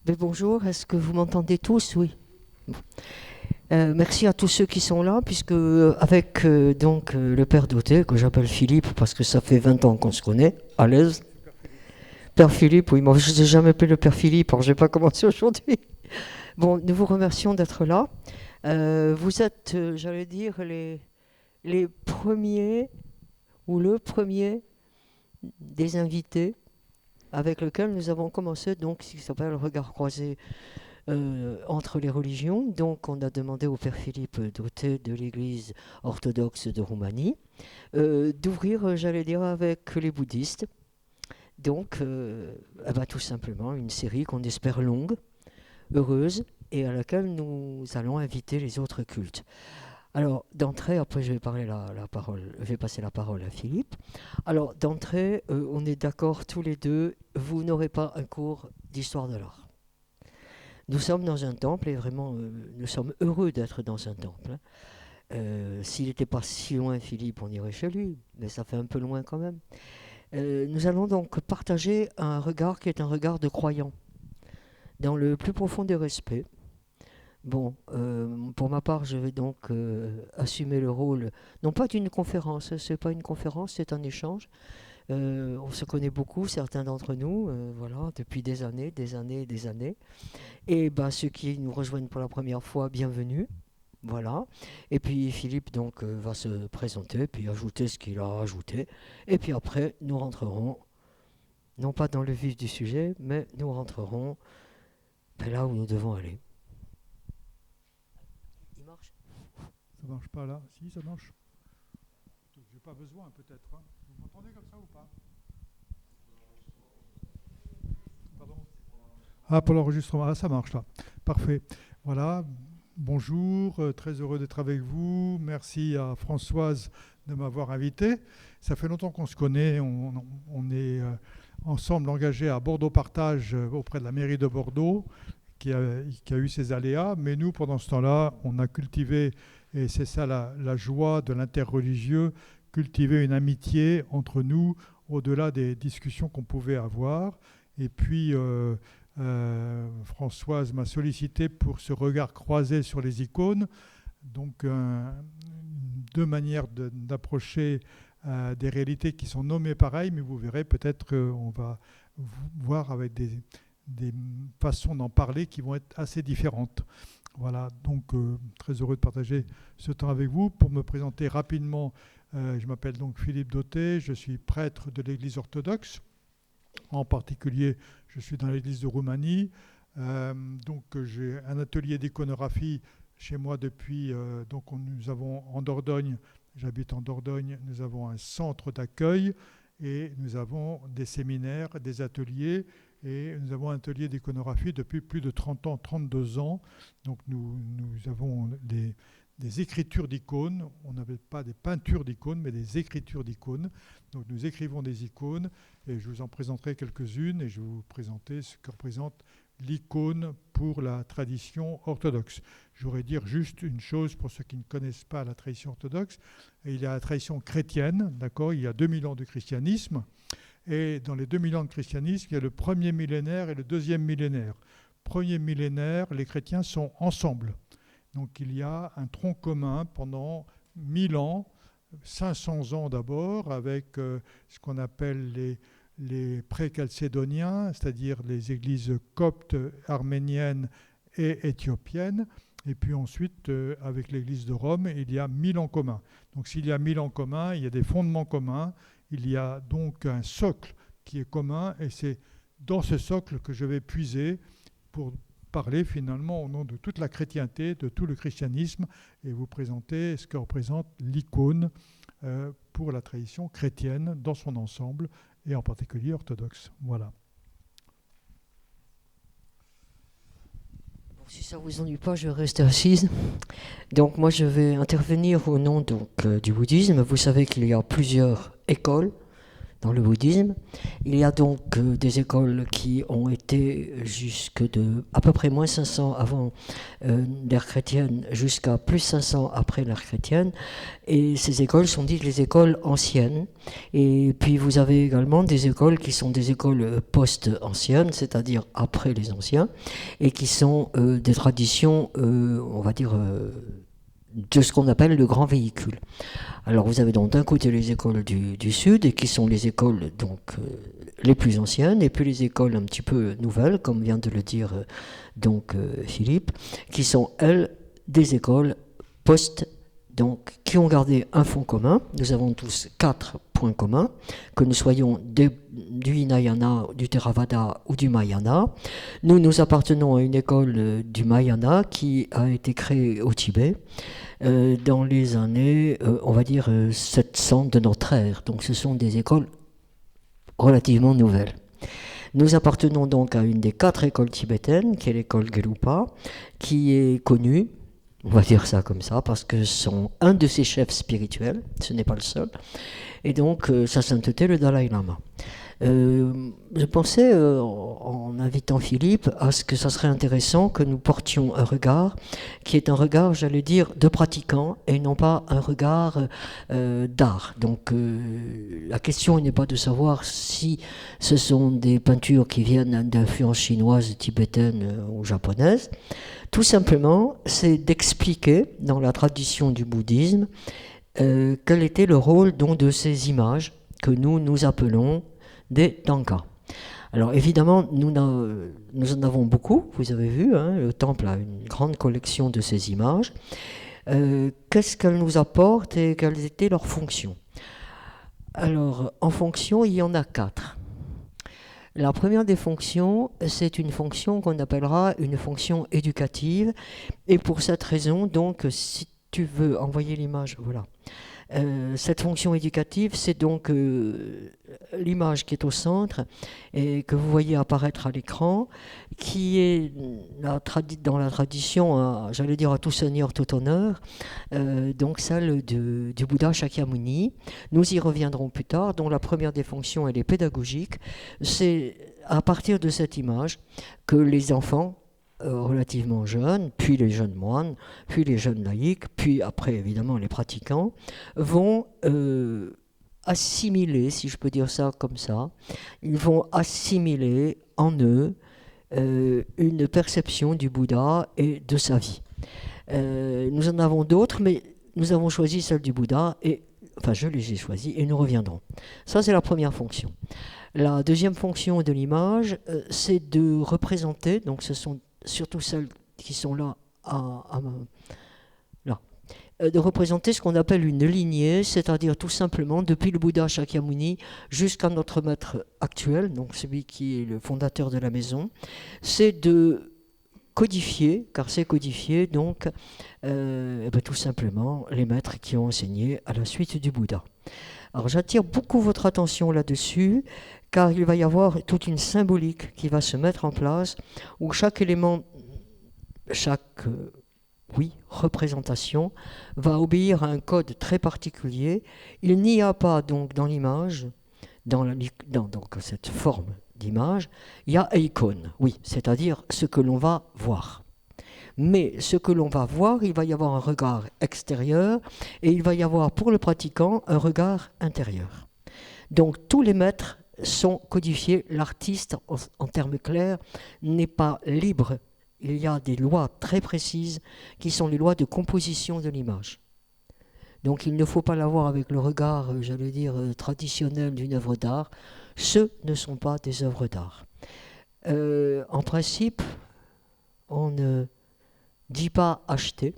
Mais bonjour, est-ce que vous m'entendez tous? Oui. Merci à tous ceux qui sont là, puisque avec le père Dauté, que j'appelle Philippe, parce que ça fait 20 ans qu'on se connaît, à l'aise. Père Philippe, oui, moi je n'ai jamais appelé le père Philippe, alors je n'ai pas commencé aujourd'hui. Bon, nous vous remercions d'être là. Vous êtes, j'allais dire, les premiers, ou le premier des invités avec lequel nous avons commencé, donc, ce qui s'appelle Regard croisé entre les religions. Donc on a demandé au père Philippe Dauté de l'église orthodoxe de Roumanie d'ouvrir, j'allais dire, avec les bouddhistes. Donc tout simplement une série qu'on espère longue, heureuse, et à laquelle nous allons inviter les autres cultes. Alors d'entrée, après je vais je vais passer la parole à Philippe. Alors d'entrée, on est d'accord tous les deux, vous n'aurez pas un cours d'histoire de l'art. Nous sommes dans un temple et vraiment, nous sommes heureux d'être dans un temple, hein. S'il n'était pas si loin, Philippe, on irait chez lui, mais ça fait un peu loin quand même. Nous allons donc partager un regard qui est un regard de croyant, dans le plus profond des respects. Bon, pour ma part, je vais donc assumer le rôle, non pas d'une conférence, c'est pas une conférence, c'est un échange. On se connaît beaucoup, certains d'entre nous, voilà, depuis des années, des années, des années. Et ceux qui nous rejoignent pour la première fois, bienvenue. Voilà. Et puis Philippe donc va se présenter, puis ajouter ce qu'il a ajouté. Et puis après, nous rentrerons, non pas dans le vif du sujet, mais nous rentrerons là où nous devons aller. Il marche? Ça marche pas là? Si, ça marche. J'ai pas besoin peut-être, hein. Vous m'entendez comme ça ou pas? Pardon? Ah, pour l'enregistrement. Ah, ça marche là. Parfait. Voilà. Bonjour, très heureux d'être avec vous. Merci à Françoise de m'avoir invité. Ça fait longtemps qu'on se connaît. On est ensemble engagés à Bordeaux Partage auprès de la mairie de Bordeaux, qui a eu ses aléas. Mais nous, pendant ce temps-là, on a cultivé, et c'est ça la joie de l'interreligieux, cultiver une amitié entre nous au-delà des discussions qu'on pouvait avoir. Et puis, Françoise m'a sollicité pour ce regard croisé sur les icônes. Donc, deux manières d'approcher des réalités qui sont nommées pareilles, mais vous verrez, peut-être qu'on va voir avec des façons d'en parler qui vont être assez différentes. Voilà, donc très heureux de partager ce temps avec vous. Pour me présenter rapidement, je m'appelle donc Philippe Dauté, je suis prêtre de l'Église orthodoxe. En particulier, je suis dans l'Église de Roumanie. Donc j'ai un atelier d'iconographie chez moi depuis... nous avons en Dordogne, j'habite en Dordogne, nous avons un centre d'accueil et nous avons des séminaires, des ateliers. Et nous avons un atelier d'iconographie depuis plus de 30 ans, 32 ans. Donc nous avons des écritures d'icônes. On n'avait pas des peintures d'icônes, mais des écritures d'icônes. Donc nous écrivons des icônes et je vous en présenterai quelques-unes et je vais vous présenter ce que représente l'icône pour la tradition orthodoxe. Je voudrais dire juste une chose pour ceux qui ne connaissent pas la tradition orthodoxe. Il y a la tradition chrétienne, d'accord ? Il y a 2000 ans de christianisme. Et dans les 2000 ans de christianisme, il y a le premier millénaire et le deuxième millénaire. Premier millénaire, les chrétiens sont ensemble. Donc il y a un tronc commun pendant 1000 ans, 500 ans d'abord, avec ce qu'on appelle les pré-chalcédoniens, c'est-à-dire les églises coptes, arméniennes et éthiopiennes. Et puis ensuite, avec l'église de Rome, il y a 1000 ans communs. Donc s'il y a 1000 ans communs, il y a des fondements communs. Il y a donc un socle qui est commun et c'est dans ce socle que je vais puiser pour parler finalement au nom de toute la chrétienté, de tout le christianisme et vous présenter ce que représente l'icône pour la tradition chrétienne dans son ensemble et en particulier orthodoxe. Voilà. Si ça ne vous ennuie pas, je vais rester assise. Donc moi je vais intervenir au nom du bouddhisme. Vous savez qu'il y a plusieurs écoles dans le bouddhisme. Il y a donc des écoles qui ont été jusque de à peu près moins 500 avant l'ère chrétienne jusqu'à plus 500 après l'ère chrétienne. Et ces écoles sont dites les écoles anciennes. Et puis vous avez également des écoles qui sont des écoles post-anciennes, c'est-à-dire après les anciens, et qui sont des traditions, on va dire, de ce qu'on appelle le grand véhicule. Alors vous avez donc d'un côté les écoles du Sud, et qui sont les écoles donc les plus anciennes, et puis les écoles un petit peu nouvelles, comme vient de le dire Philippe, qui sont elles des écoles post, donc qui ont gardé un fond commun. Nous avons tous 4 points communs, que nous soyons du Hinayana, du Theravada ou du Mahayana. Nous appartenons à une école du Mahayana qui a été créée au Tibet dans les années, on va dire, 700 de notre ère. Donc ce sont des écoles relativement nouvelles. Nous appartenons donc à une des 4 écoles tibétaines, qui est l'école Gelugpa, qui est connue, on va dire ça comme ça, parce que un de ses chefs spirituels, ce n'est pas le seul, et donc sa sainteté le Dalai Lama. Je pensais, en invitant Philippe, à ce que ça serait intéressant que nous portions un regard qui est un regard, j'allais dire, de pratiquant et non pas un regard d'art. Donc la question n'est pas de savoir si ce sont des peintures qui viennent d'influence chinoise, tibétaine ou japonaise. Tout simplement, c'est d'expliquer dans la tradition du bouddhisme quel était le rôle donc, de ces images que nous appelons des tankas. Alors évidemment, nous en avons beaucoup, vous avez vu, hein, le temple a une grande collection de ces images. Qu'est-ce qu'elles nous apportent et quelles étaient leurs fonctions? Alors, en fonction, il y en a 4. La première des fonctions, c'est une fonction qu'on appellera une fonction éducative. Et pour cette raison, donc, si tu veux envoyer l'image, voilà. Cette fonction éducative, c'est donc l'image qui est au centre et que vous voyez apparaître à l'écran, qui est dans la tradition, j'allais dire à tout seigneur, tout honneur, donc celle du Bouddha Shakyamuni. Nous y reviendrons plus tard, dont la première des fonctions, elle est pédagogique. C'est à partir de cette image que les enfants, relativement jeunes, puis les jeunes moines, puis les jeunes laïcs, puis après évidemment les pratiquants, vont assimiler, si je peux dire ça comme ça, ils vont assimiler en eux une perception du Bouddha et de sa vie. Nous en avons d'autres, mais nous avons choisi celle du Bouddha, enfin je les ai choisis et nous reviendrons. Ça c'est la première fonction. La deuxième fonction de l'image, c'est de représenter, donc ce sont surtout celles qui sont là, de représenter ce qu'on appelle une lignée, c'est-à-dire tout simplement depuis le Bouddha Shakyamuni jusqu'à notre maître actuel, donc celui qui est le fondateur de la maison, c'est de codifier, car c'est codifier donc tout simplement les maîtres qui ont enseigné à la suite du Bouddha. Alors j'attire beaucoup votre attention là-dessus, car il va y avoir toute une symbolique qui va se mettre en place, où chaque élément, chaque représentation va obéir à un code très particulier. Il n'y a pas donc dans l'image, dans cette forme d'image, il y a eikon, oui, c'est-à-dire ce que l'on va voir. Mais ce que l'on va voir, il va y avoir un regard extérieur et il va y avoir pour le pratiquant un regard intérieur. Donc tous les maîtres sont codifiés. L'artiste, en termes clairs, n'est pas libre. Il y a des lois très précises qui sont les lois de composition de l'image. Donc il ne faut pas la voir avec le regard, j'allais dire, traditionnel d'une œuvre d'art. Ce ne sont pas des œuvres d'art. En principe, on ne dit pas acheter,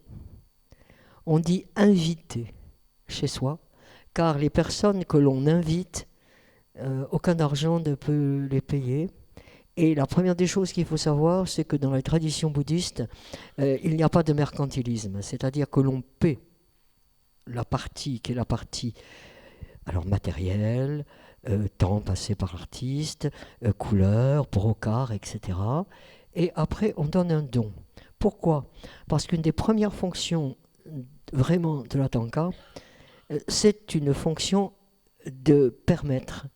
on dit inviter chez soi, car les personnes que l'on invite, aucun argent ne peut les payer. Et la première des choses qu'il faut savoir, c'est que dans la tradition bouddhiste, il n'y a pas de mercantilisme, c'est-à-dire que l'on paie la partie qui est la partie alors matérielle, temps passé par l'artiste, couleur, brocart, etc. Et après, on donne un don. Pourquoi? Parce qu'une des premières fonctions vraiment de la tanka, c'est une fonction de permettre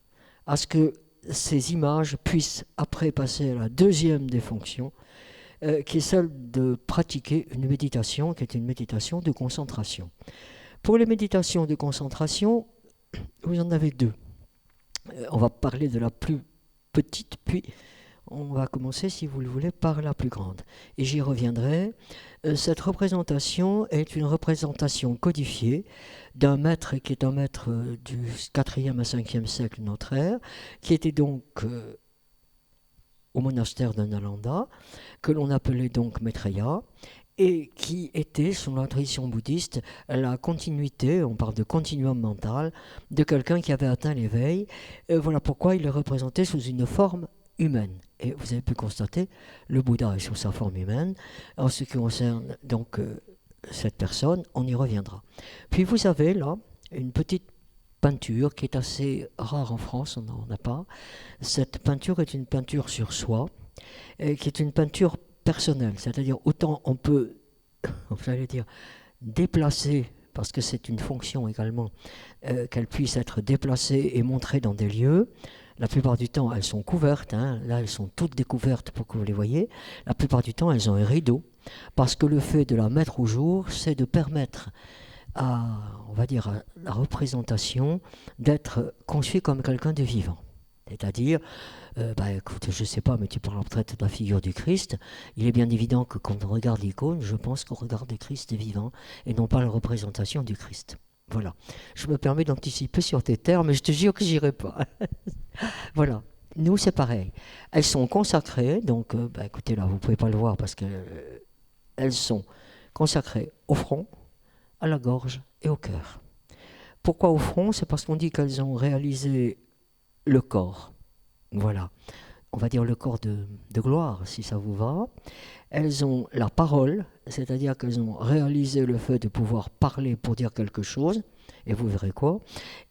à ce que ces images puissent après passer à la deuxième des fonctions, qui est celle de pratiquer une méditation, qui est une méditation de concentration. Pour les méditations de concentration, vous en avez deux. On va parler de la plus petite, puis on va commencer, si vous le voulez, par la plus grande. Et j'y reviendrai. Cette représentation est une représentation codifiée d'un maître qui est un maître du 4e à 5e siècle de notre ère, qui était donc au monastère de Nalanda, que l'on appelait donc Maitreya, et qui était, selon la tradition bouddhiste, la continuité, on parle de continuum mental, de quelqu'un qui avait atteint l'éveil. Voilà pourquoi il est représenté sous une forme humaine. Et vous avez pu constater, le Bouddha est sous sa forme humaine. En ce qui concerne donc cette personne, on y reviendra. Puis vous avez là une petite peinture qui est assez rare en France, on n'en a pas. Cette peinture est une peinture sur soie, qui est une peinture personnelle, c'est-à-dire autant on peut, j'allais dire, déplacer, parce que c'est une fonction également, qu'elle puisse être déplacée et montrée dans des lieux. La plupart du temps, elles sont couvertes, hein. Là elles sont toutes découvertes pour que vous les voyez. La plupart du temps, elles ont un rideau, parce que le fait de la mettre au jour, c'est de permettre on va dire, à la représentation d'être conçue comme quelqu'un de vivant. C'est-à-dire, écoute, je ne sais pas, mais tu parles peut-être de la figure du Christ. Il est bien évident que quand on regarde l'icône, je pense qu'on regarde le Christ vivant et non pas la représentation du Christ. Voilà. Je me permets d'anticiper sur tes termes, mais je te jure que j'irai pas. Voilà. Nous, c'est pareil. Elles sont consacrées, donc, écoutez, là, vous ne pouvez pas le voir parce qu'elles sont consacrées au front, à la gorge et au cœur. Pourquoi au front? C'est parce qu'on dit qu'elles ont réalisé le corps. Voilà. On va dire le corps de gloire, si ça vous va. Elles ont la parole, c'est-à-dire qu'elles ont réalisé le fait de pouvoir parler pour dire quelque chose, et vous verrez quoi.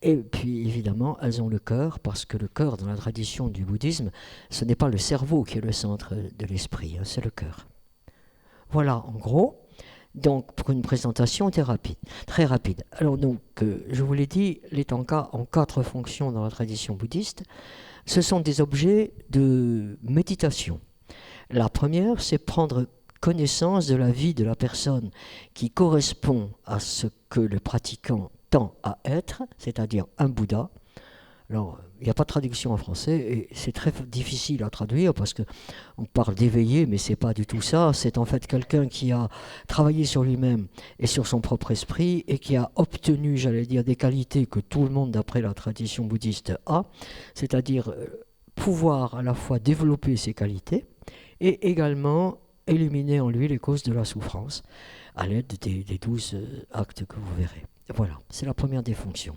Et puis, évidemment, elles ont le cœur, parce que le cœur, dans la tradition du bouddhisme, ce n'est pas le cerveau qui est le centre de l'esprit, hein, c'est le cœur. Voilà, en gros. Donc, pour une présentation très rapide. Alors donc, je vous l'ai dit, les tankas ont 4 fonctions dans la tradition bouddhiste. Ce sont des objets de méditation. La première, c'est prendre connaissance de la vie de la personne qui correspond à ce que le pratiquant tend à être, c'est-à-dire un Bouddha. Alors, il n'y a pas de traduction en français et c'est très difficile à traduire parce qu'on parle d'éveillé, mais ce n'est pas du tout ça. C'est en fait quelqu'un qui a travaillé sur lui-même et sur son propre esprit et qui a obtenu, j'allais dire, des qualités que tout le monde, d'après la tradition bouddhiste, a, c'est-à-dire pouvoir à la fois développer ses qualités et également éliminer en lui les causes de la souffrance à l'aide des 12 actes que vous verrez. Voilà, c'est la première des fonctions.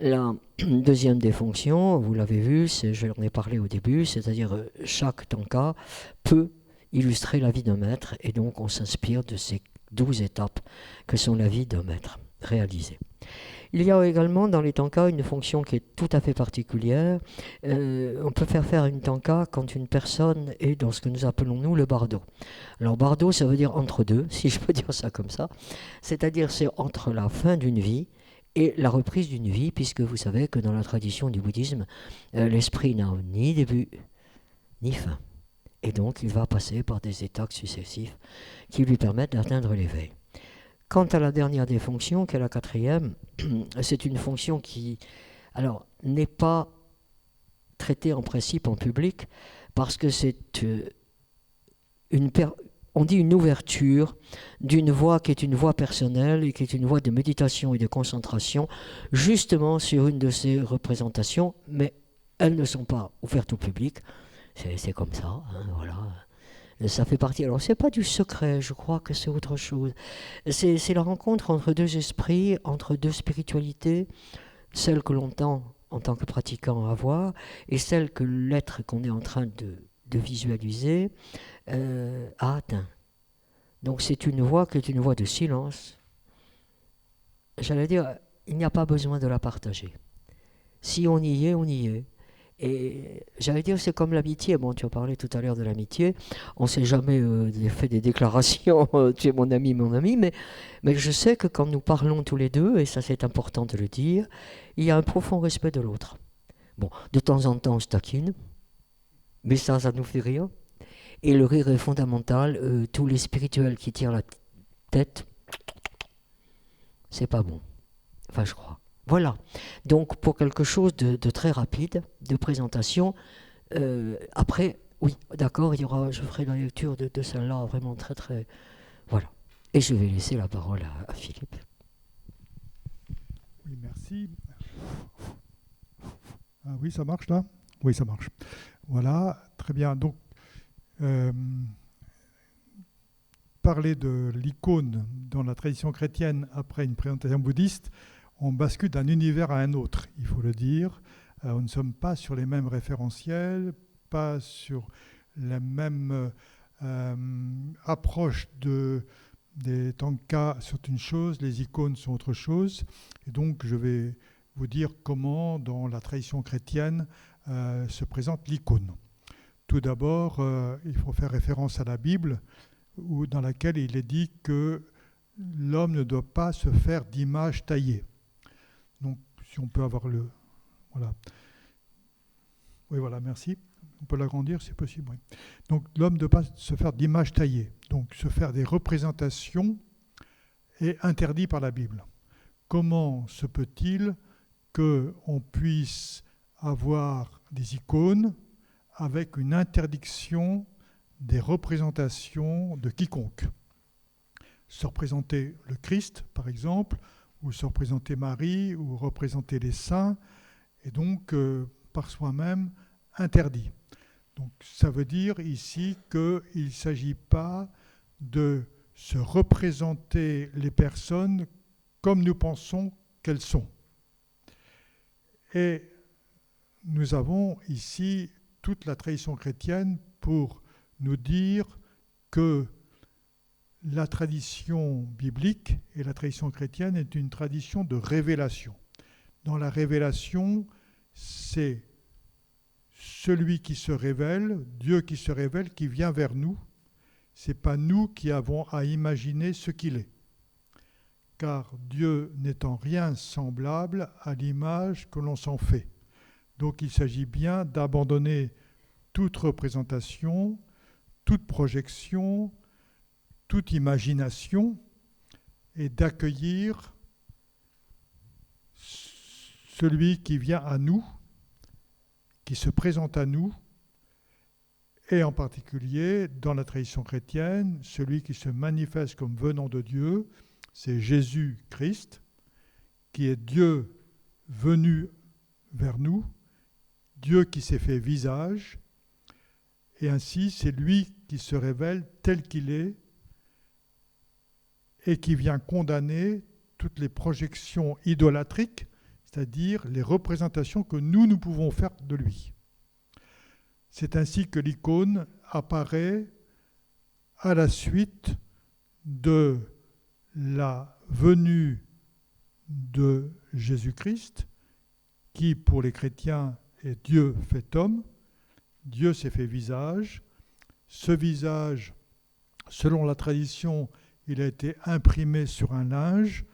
La deuxième des fonctions, vous l'avez vu, je en ai parlé au début, c'est-à-dire chaque tanka peut illustrer la vie d'un maître et donc on s'inspire de ces 12 étapes que sont la vie d'un maître réalisée. Il y a également dans les tankas une fonction qui est tout à fait particulière. On peut faire une tanka quand une personne est dans ce que nous appelons nous le bardo. Alors bardo, ça veut dire entre deux, si je peux dire ça comme ça. C'est-à-dire c'est entre la fin d'une vie et la reprise d'une vie, puisque vous savez que dans la tradition du bouddhisme, l'esprit n'a ni début ni fin. Et donc il va passer par des états successifs qui lui permettent d'atteindre l'éveil. Quant à la dernière des fonctions, qui est la 4e, c'est une fonction qui, alors, n'est pas traitée en principe en public, parce que c'est on dit une ouverture d'une voie qui est une voie personnelle et qui est une voie de méditation et de concentration, justement sur une de ces représentations, mais elles ne sont pas ouvertes au public. C'est comme ça, hein, voilà. Ça fait partie. Alors, c'est pas du secret, je crois que c'est autre chose. C'est la rencontre entre deux esprits, entre deux spiritualités, celle que l'on tend en tant que pratiquant à avoir et celle que l'être qu'on est en train de visualiser a atteint. Donc, c'est une voie qui est une voie de silence. J'allais dire, il n'y a pas besoin de la partager. Si on y est, on y est. Et j'allais dire, c'est comme l'amitié. Bon, tu as parlé tout à l'heure de l'amitié. On ne s'est jamais fait des déclarations, tu es mon ami, mais je sais que quand nous parlons tous les deux, et ça c'est important de le dire, il y a un profond respect de l'autre. Bon, de temps en temps, je taquine, mais ça nous fait rire. Et le rire est fondamental. Tous les spirituels qui tirent la tête, c'est pas bon. Enfin, je crois. Voilà. Donc, pour quelque chose de très rapide, de présentation, après, oui, d'accord, je ferai la lecture de celle-là vraiment très, très... Voilà. Et je vais laisser la parole à Philippe. Oui, merci. Ah oui, ça marche là? Oui, ça marche. Voilà, très bien. Donc, parler de l'icône dans la tradition chrétienne après une présentation bouddhiste, on bascule d'un univers à un autre, il faut le dire. On ne sommes pas sur les mêmes référentiels, pas sur la même approche des tankas sont une chose, les icônes sont autre chose. Et donc, je vais vous dire comment, dans la tradition chrétienne, se présente l'icône. Tout d'abord, il faut faire référence à la Bible, dans laquelle il est dit que l'homme ne doit pas se faire d'image taillée. Donc, si on peut avoir le... Voilà. Oui, voilà, merci. On peut l'agrandir, c'est possible. Oui. Donc, l'homme ne doit pas se faire d'image taillée. Donc, se faire des représentations est interdit par la Bible. Comment se peut-il qu'on puisse avoir des icônes avec une interdiction des représentations de quiconque? Se représenter le Christ, par exemple, ou se représenter Marie, ou représenter les saints, et donc, par soi-même, interdit. Donc, ça veut dire ici qu'il ne s'agit pas de se représenter les personnes comme nous pensons qu'elles sont. Et nous avons ici toute la tradition chrétienne pour nous dire que la tradition biblique et la tradition chrétienne est une tradition de révélation. Dans la révélation, c'est celui qui se révèle, Dieu qui se révèle, qui vient vers nous. Ce n'est pas nous qui avons à imaginer ce qu'il est. Car Dieu n'est en rien semblable à l'image que l'on s'en fait. Donc il s'agit bien d'abandonner toute représentation, toute projection, toute imagination et d'accueillir celui qui vient à nous, qui se présente à nous, et en particulier dans la tradition chrétienne, celui qui se manifeste comme venant de Dieu, c'est Jésus-Christ, qui est Dieu venu vers nous, Dieu qui s'est fait visage, et ainsi c'est lui qui se révèle tel qu'il est et qui vient condamner toutes les projections idolâtriques, c'est-à-dire les représentations que nous pouvons faire de lui. C'est ainsi que l'icône apparaît à la suite de la venue de Jésus-Christ, qui pour les chrétiens est Dieu fait homme. Dieu s'est fait visage. Ce visage, selon la tradition, il a été imprimé sur un linge.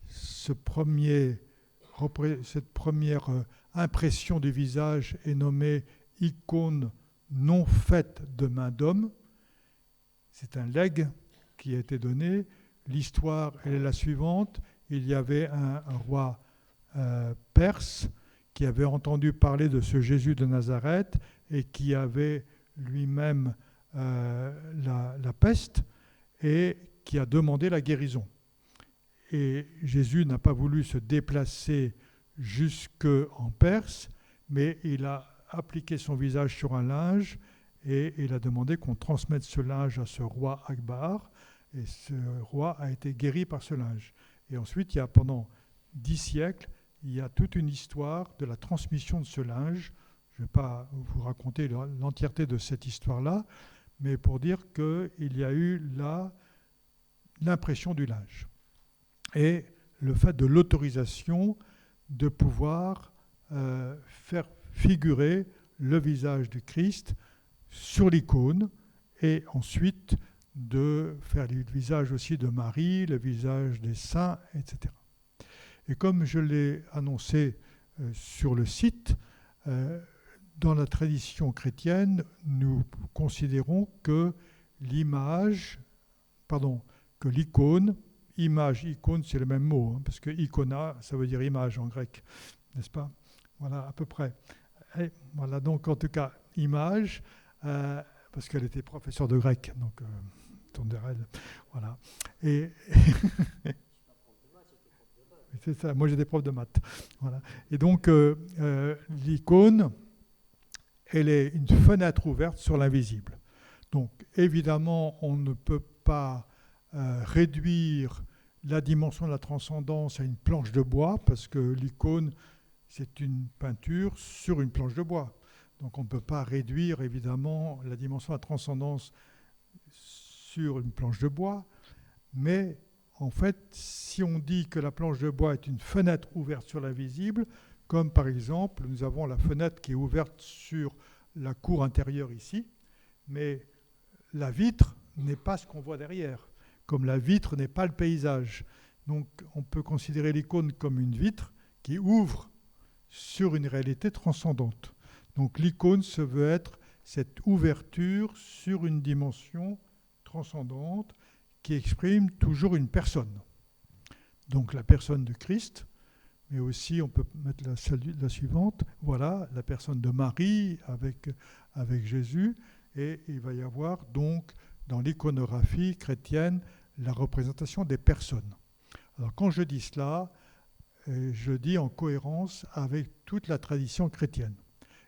Cette première impression du visage est nommée icône non faite de main d'homme. C'est un legs qui a été donné. L'histoire elle est la suivante. Il y avait un roi perse qui avait entendu parler de ce Jésus de Nazareth et qui avait lui-même la peste et qui a demandé la guérison. Et Jésus n'a pas voulu se déplacer jusqu'en Perse, mais il a appliqué son visage sur un linge et il a demandé qu'on transmette ce linge à ce roi Akbar. Et ce roi a été guéri par ce linge. Et ensuite, pendant 10 siècles, il y a toute une histoire de la transmission de ce linge. Je ne vais pas vous raconter l'entièreté de cette histoire-là, mais pour dire qu'il y a eu là l'impression du linge. Et le fait de l'autorisation de pouvoir faire figurer le visage du Christ sur l'icône et ensuite de faire le visage aussi de Marie, le visage des saints, etc. Et comme je l'ai annoncé sur le site, dans la tradition chrétienne, nous considérons que que l'icône, image, icône, c'est le même mot, hein, parce que icona, ça veut dire image en grec, n'est-ce pas? Voilà, à peu près. Et voilà, donc en tout cas, image, parce qu'elle était professeure de grec, donc Tonderel, voilà. Et c'est ça, moi j'ai des profs de maths. Voilà. Et donc, l'icône, elle est une fenêtre ouverte sur l'invisible. Donc, évidemment, on ne peut pas réduire la dimension de la transcendance à une planche de bois, parce que l'icône, c'est une peinture sur une planche de bois. Donc, on ne peut pas réduire, évidemment, la dimension de la transcendance sur une planche de bois, mais en fait, si on dit que la planche de bois est une fenêtre ouverte sur l'invisible, comme par exemple, nous avons la fenêtre qui est ouverte sur la cour intérieure ici, mais la vitre n'est pas ce qu'on voit derrière, comme la vitre n'est pas le paysage. Donc on peut considérer l'icône comme une vitre qui ouvre sur une réalité transcendante. Donc l'icône se veut être cette ouverture sur une dimension transcendante qui exprime toujours une personne. Donc la personne de Christ, mais aussi on peut mettre la suivante, voilà, la personne de Marie avec Jésus, et il va y avoir donc dans l'iconographie chrétienne la représentation des personnes. Alors quand je dis cela, je dis en cohérence avec toute la tradition chrétienne.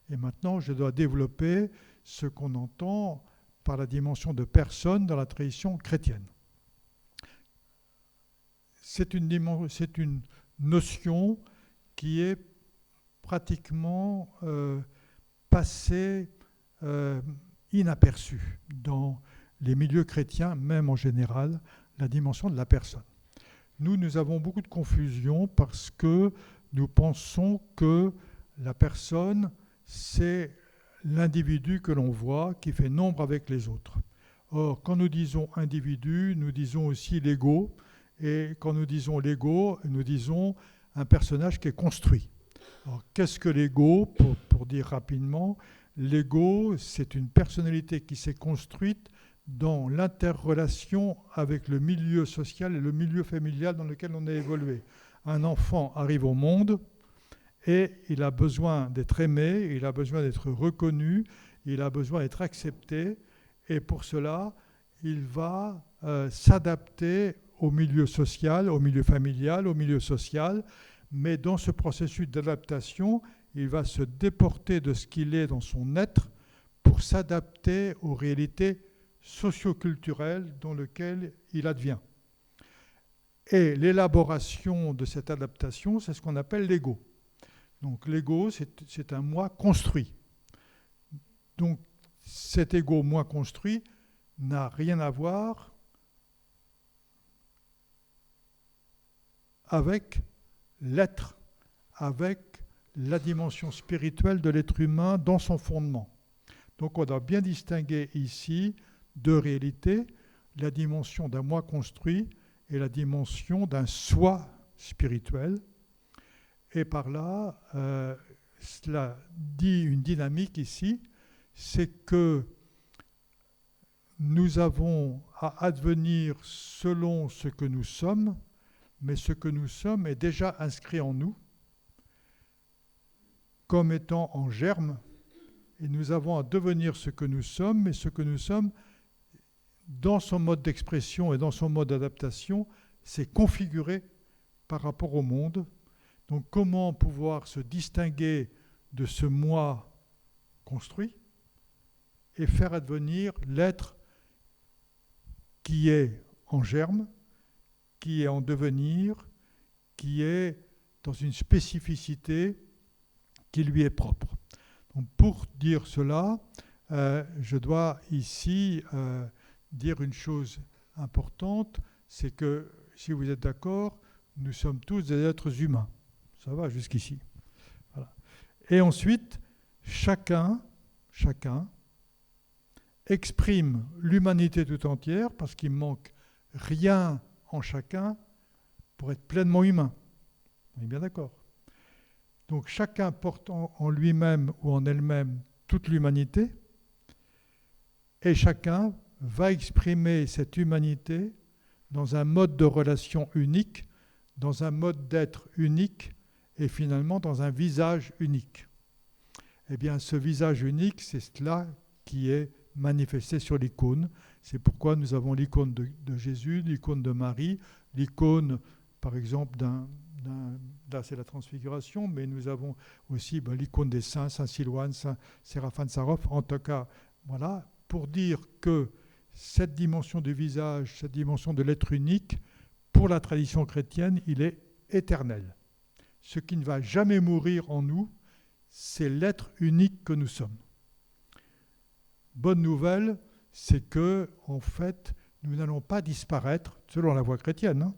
Et maintenant, je dois développer ce qu'on entend par la dimension de personne dans la tradition chrétienne. C'est une notion qui est pratiquement passée inaperçue dans les milieux chrétiens, même en général, la dimension de la personne. Nous avons beaucoup de confusion parce que nous pensons que la personne, c'est l'individu que l'on voit qui fait nombre avec les autres. Or, quand nous disons individu, nous disons aussi l'ego. Et quand nous disons l'ego, nous disons un personnage qui est construit. Alors, qu'est-ce que l'ego? Pour dire rapidement, l'ego, c'est une personnalité qui s'est construite dans l'interrelation avec le milieu social et le milieu familial dans lequel on a évolué. Un enfant arrive au monde et il a besoin d'être aimé, il a besoin d'être reconnu, il a besoin d'être accepté, et pour cela, il va s'adapter au milieu social, au milieu familial, au milieu social, mais dans ce processus d'adaptation, il va se déporter de ce qu'il est dans son être pour s'adapter aux réalités socio-culturelles dans lesquelles il advient. Et l'élaboration de cette adaptation, c'est ce qu'on appelle l'ego. Donc l'ego, c'est un moi construit. Donc cet ego moi construit n'a rien à voir avec l'être, avec la dimension spirituelle de l'être humain dans son fondement. Donc on doit bien distinguer ici deux réalités, la dimension d'un moi construit et la dimension d'un soi spirituel. Et par là, cela dit une dynamique ici, c'est que nous avons à advenir selon ce que nous sommes, mais ce que nous sommes est déjà inscrit en nous comme étant en germe, et nous avons à devenir ce que nous sommes, mais ce que nous sommes, dans son mode d'expression et dans son mode d'adaptation, c'est configuré par rapport au monde. Donc comment pouvoir se distinguer de ce moi construit et faire advenir l'être qui est en germe, qui est en devenir, qui est dans une spécificité qui lui est propre. Donc pour dire cela, je dois ici dire une chose importante, c'est que, si vous êtes d'accord, nous sommes tous des êtres humains. Ça va jusqu'ici. Voilà. Et ensuite, chacun exprime l'humanité tout entière parce qu'il ne manque rien en chacun pour être pleinement humain. On est bien d'accord. Donc chacun porte en lui-même ou en elle-même toute l'humanité, et chacun va exprimer cette humanité dans un mode de relation unique, dans un mode d'être unique, et finalement dans un visage unique. Eh bien, ce visage unique, c'est cela qui est manifesté sur l'icône. C'est pourquoi nous avons l'icône de Jésus, l'icône de Marie, l'icône, par exemple, là c'est la transfiguration, mais nous avons aussi l'icône des saints, Saint Silouane, Saint Séraphin de Sarov. En tout cas, voilà, pour dire que cette dimension du visage, cette dimension de l'être unique, pour la tradition chrétienne, il est éternel. Ce qui ne va jamais mourir en nous, c'est l'être unique que nous sommes. Bonne nouvelle, c'est que, en fait, nous n'allons pas disparaître, selon la voie chrétienne, hein,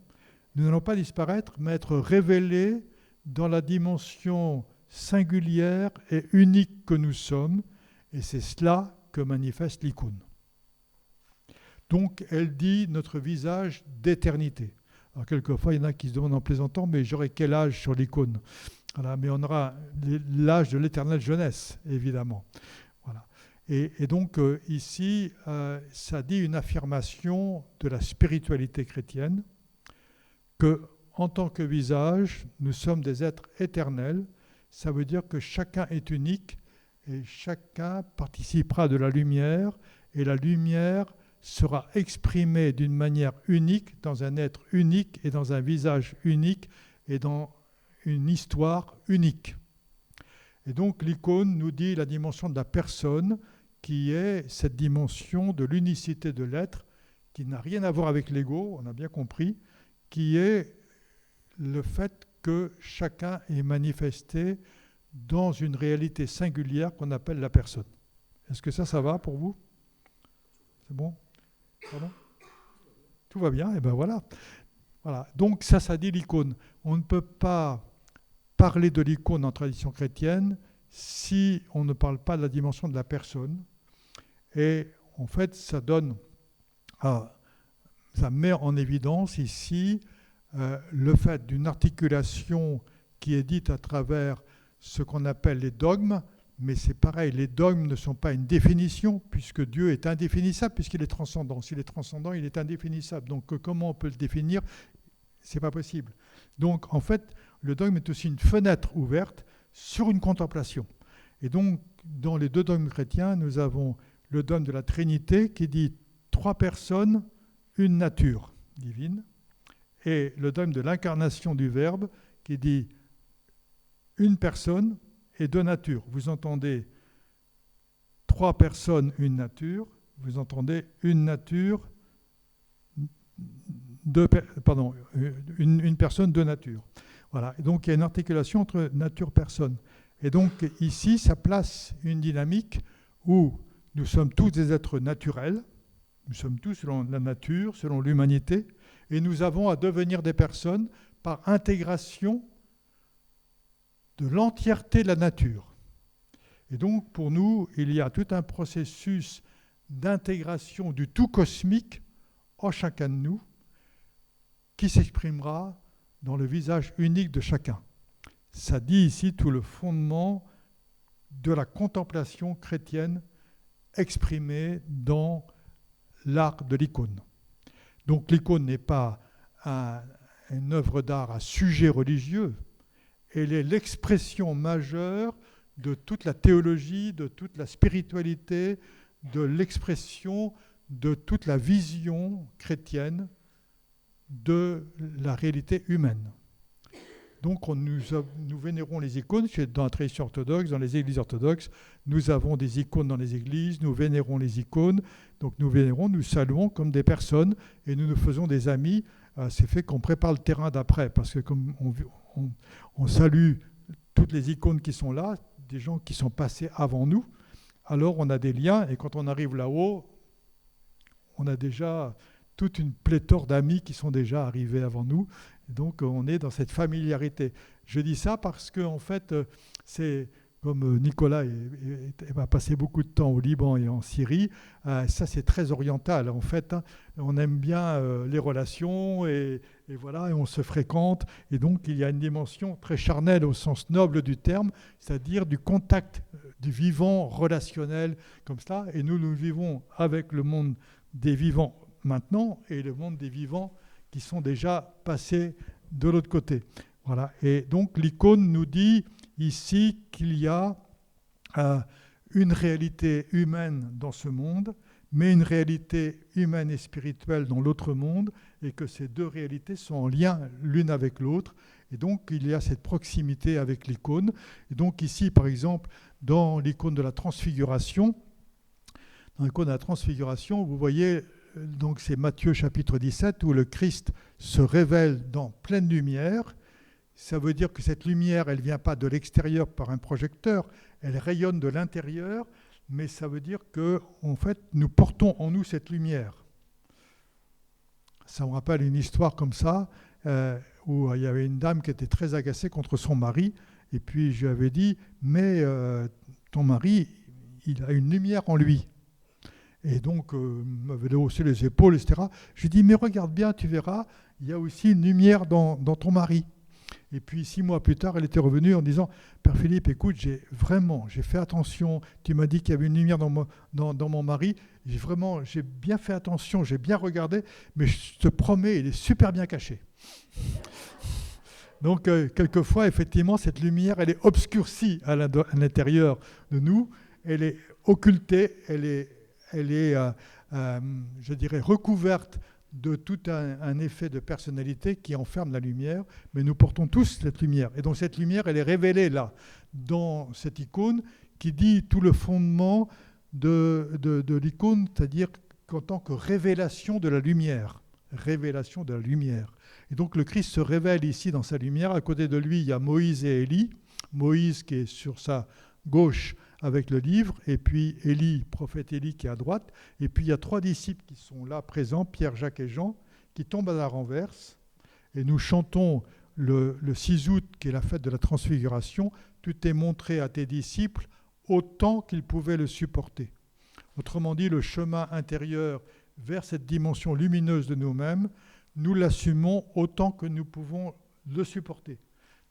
nous n'allons pas disparaître, mais être révélés dans la dimension singulière et unique que nous sommes, et c'est cela que manifeste l'icône. Donc, elle dit notre visage d'éternité. Alors, quelquefois, il y en a qui se demandent en plaisantant, mais j'aurai quel âge sur l'icône? Voilà, mais on aura l'âge de l'éternelle jeunesse, évidemment. Voilà. Et donc, ici, ça dit une affirmation de la spiritualité chrétienne, que, en tant que visage, nous sommes des êtres éternels. Ça veut dire que chacun est unique et chacun participera de la lumière, et la lumière sera exprimée d'une manière unique, dans un être unique et dans un visage unique et dans une histoire unique. Et donc l'icône nous dit la dimension de la personne, qui est cette dimension de l'unicité de l'être, qui n'a rien à voir avec l'ego, on a bien compris, qui est le fait que chacun est manifesté dans une réalité singulière qu'on appelle la personne. Est-ce que ça va pour vous? C'est bon? Pardon? Tout va bien? Et bien voilà. Voilà. Donc ça dit l'icône. On ne peut pas parler de l'icône en tradition chrétienne si on ne parle pas de la dimension de la personne. Et en fait, ça met en évidence ici le fait d'une articulation qui est dite à travers ce qu'on appelle les dogmes, mais c'est pareil, les dogmes ne sont pas une définition, puisque Dieu est indéfinissable, puisqu'il est transcendant. S'il est transcendant, il est indéfinissable. Donc comment on peut le définir? C'est pas possible. Donc en fait, le dogme est aussi une fenêtre ouverte sur une contemplation. Et donc, dans les deux dogmes chrétiens, nous avons le dogme de la Trinité qui dit 3 personnes, une nature divine, et le dogme de l'incarnation du Verbe qui dit une personne et 2 natures. Vous entendez 3 personnes, une nature, vous entendez une nature, une personne, 2 natures. Voilà. Et donc il y a une articulation entre nature-personne. Et donc ici, ça place une dynamique où nous sommes tous des êtres naturels, nous sommes tous selon la nature, selon l'humanité, et nous avons à devenir des personnes par intégration de l'entièreté de la nature. Et donc pour nous, il y a tout un processus d'intégration du tout cosmique en chacun de nous qui s'exprimera dans le visage unique de chacun. Ça dit ici tout le fondement de la contemplation chrétienne exprimée dans l'art de l'icône. Donc l'icône n'est pas une œuvre d'art à sujet religieux, elle est l'expression majeure de toute la théologie, de toute la spiritualité, de l'expression de toute la vision chrétienne de la réalité humaine. Donc nous vénérons les icônes, dans la tradition orthodoxe, dans les églises orthodoxes, nous avons des icônes dans les églises, nous vénérons les icônes, donc nous vénérons, nous saluons comme des personnes et nous nous faisons des amis. C'est fait qu'on prépare le terrain d'après, parce que comme on salue toutes les icônes qui sont là, des gens qui sont passés avant nous, alors on a des liens, et quand on arrive là-haut, on a déjà toute une pléthore d'amis qui sont déjà arrivés avant nous. Donc on est dans cette familiarité. Je dis ça parce que en fait, c'est comme Nicolas va passer beaucoup de temps au Liban et en Syrie, ça c'est très oriental en fait. Hein. On aime bien les relations et voilà, et on se fréquente. Et donc il y a une dimension très charnelle au sens noble du terme, c'est-à-dire du contact du vivant relationnel comme ça. Et nous vivons avec le monde des vivants maintenant et le monde des vivants qui sont déjà passés de l'autre côté. Voilà. Et donc l'icône nous dit ici qu'il y a une réalité humaine dans ce monde, mais une réalité humaine et spirituelle dans l'autre monde, et que ces deux réalités sont en lien l'une avec l'autre. Et donc il y a cette proximité avec l'icône. Et donc ici, par exemple, dans l'icône de la transfiguration, vous voyez, donc c'est Matthieu chapitre 17, où le Christ se révèle dans pleine lumière. Ça veut dire que cette lumière, elle ne vient pas de l'extérieur par un projecteur, elle rayonne de l'intérieur, mais ça veut dire que, en fait, nous portons en nous cette lumière. Ça me rappelle une histoire comme ça, où il y avait une dame qui était très agacée contre son mari, et puis je lui avais dit, mais ton mari, il a une lumière en lui. Et donc, il m'avait haussé les épaules, etc. Je lui ai dit, mais regarde bien, tu verras, il y a aussi une lumière dans ton mari. Et puis 6 mois plus tard, elle était revenue en disant « Père Philippe, écoute, j'ai fait attention. Tu m'as dit qu'il y avait une lumière dans mon mari. J'ai bien fait attention, j'ai bien regardé, mais je te promets, il est super bien caché. » Donc, quelquefois, effectivement, cette lumière, elle est obscurcie à l'intérieur de nous. Elle est occultée, elle est je dirais, recouverte de tout un effet de personnalité qui enferme la lumière, mais nous portons tous cette lumière. Et donc cette lumière, elle est révélée là, dans cette icône, qui dit tout le fondement de l'icône, c'est-à-dire qu'en tant que révélation de la lumière. Révélation de la lumière. Et donc le Christ se révèle ici dans sa lumière. À côté de lui, il y a Moïse et Élie. Moïse qui est sur sa gauche avec le livre, et puis Élie, prophète Élie qui est à droite, et puis il y a 3 disciples qui sont là présents, Pierre, Jacques et Jean, qui tombent à la renverse, et nous chantons le 6 août, qui est la fête de la transfiguration, tout est montré à tes disciples autant qu'ils pouvaient le supporter. Autrement dit, le chemin intérieur vers cette dimension lumineuse de nous-mêmes, nous l'assumons autant que nous pouvons le supporter.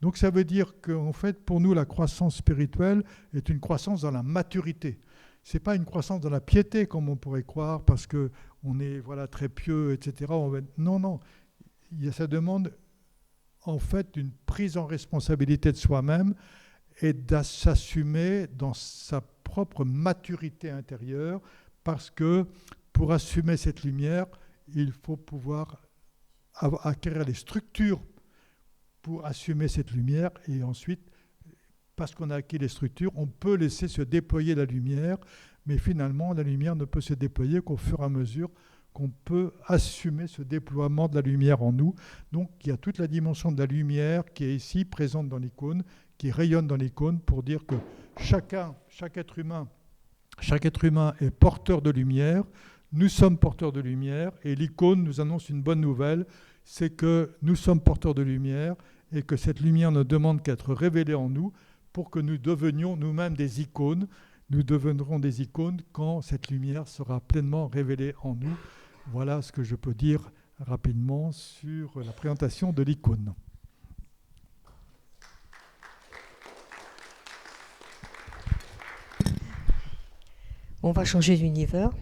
Donc ça veut dire qu'en fait, pour nous, la croissance spirituelle est une croissance dans la maturité. Ce n'est pas une croissance dans la piété, comme on pourrait croire, parce qu'on est très pieux, etc. Non. Ça demande en fait une prise en responsabilité de soi-même et de s'assumer dans sa propre maturité intérieure, parce que pour assumer cette lumière, il faut pouvoir acquérir les structures pour assumer cette lumière, et ensuite, parce qu'on a acquis les structures, on peut laisser se déployer la lumière, mais finalement, la lumière ne peut se déployer qu'au fur et à mesure qu'on peut assumer ce déploiement de la lumière en nous. Donc, il y a toute la dimension de la lumière qui est ici présente dans l'icône, qui rayonne dans l'icône, pour dire que chaque être humain est porteur de lumière, nous sommes porteurs de lumière, et l'icône nous annonce une bonne nouvelle, c'est que nous sommes porteurs de lumière et que cette lumière ne demande qu'à être révélée en nous pour que nous devenions nous-mêmes des icônes. Nous deviendrons des icônes quand cette lumière sera pleinement révélée en nous. Voilà ce que je peux dire rapidement sur la présentation de l'icône. On va changer d'univers,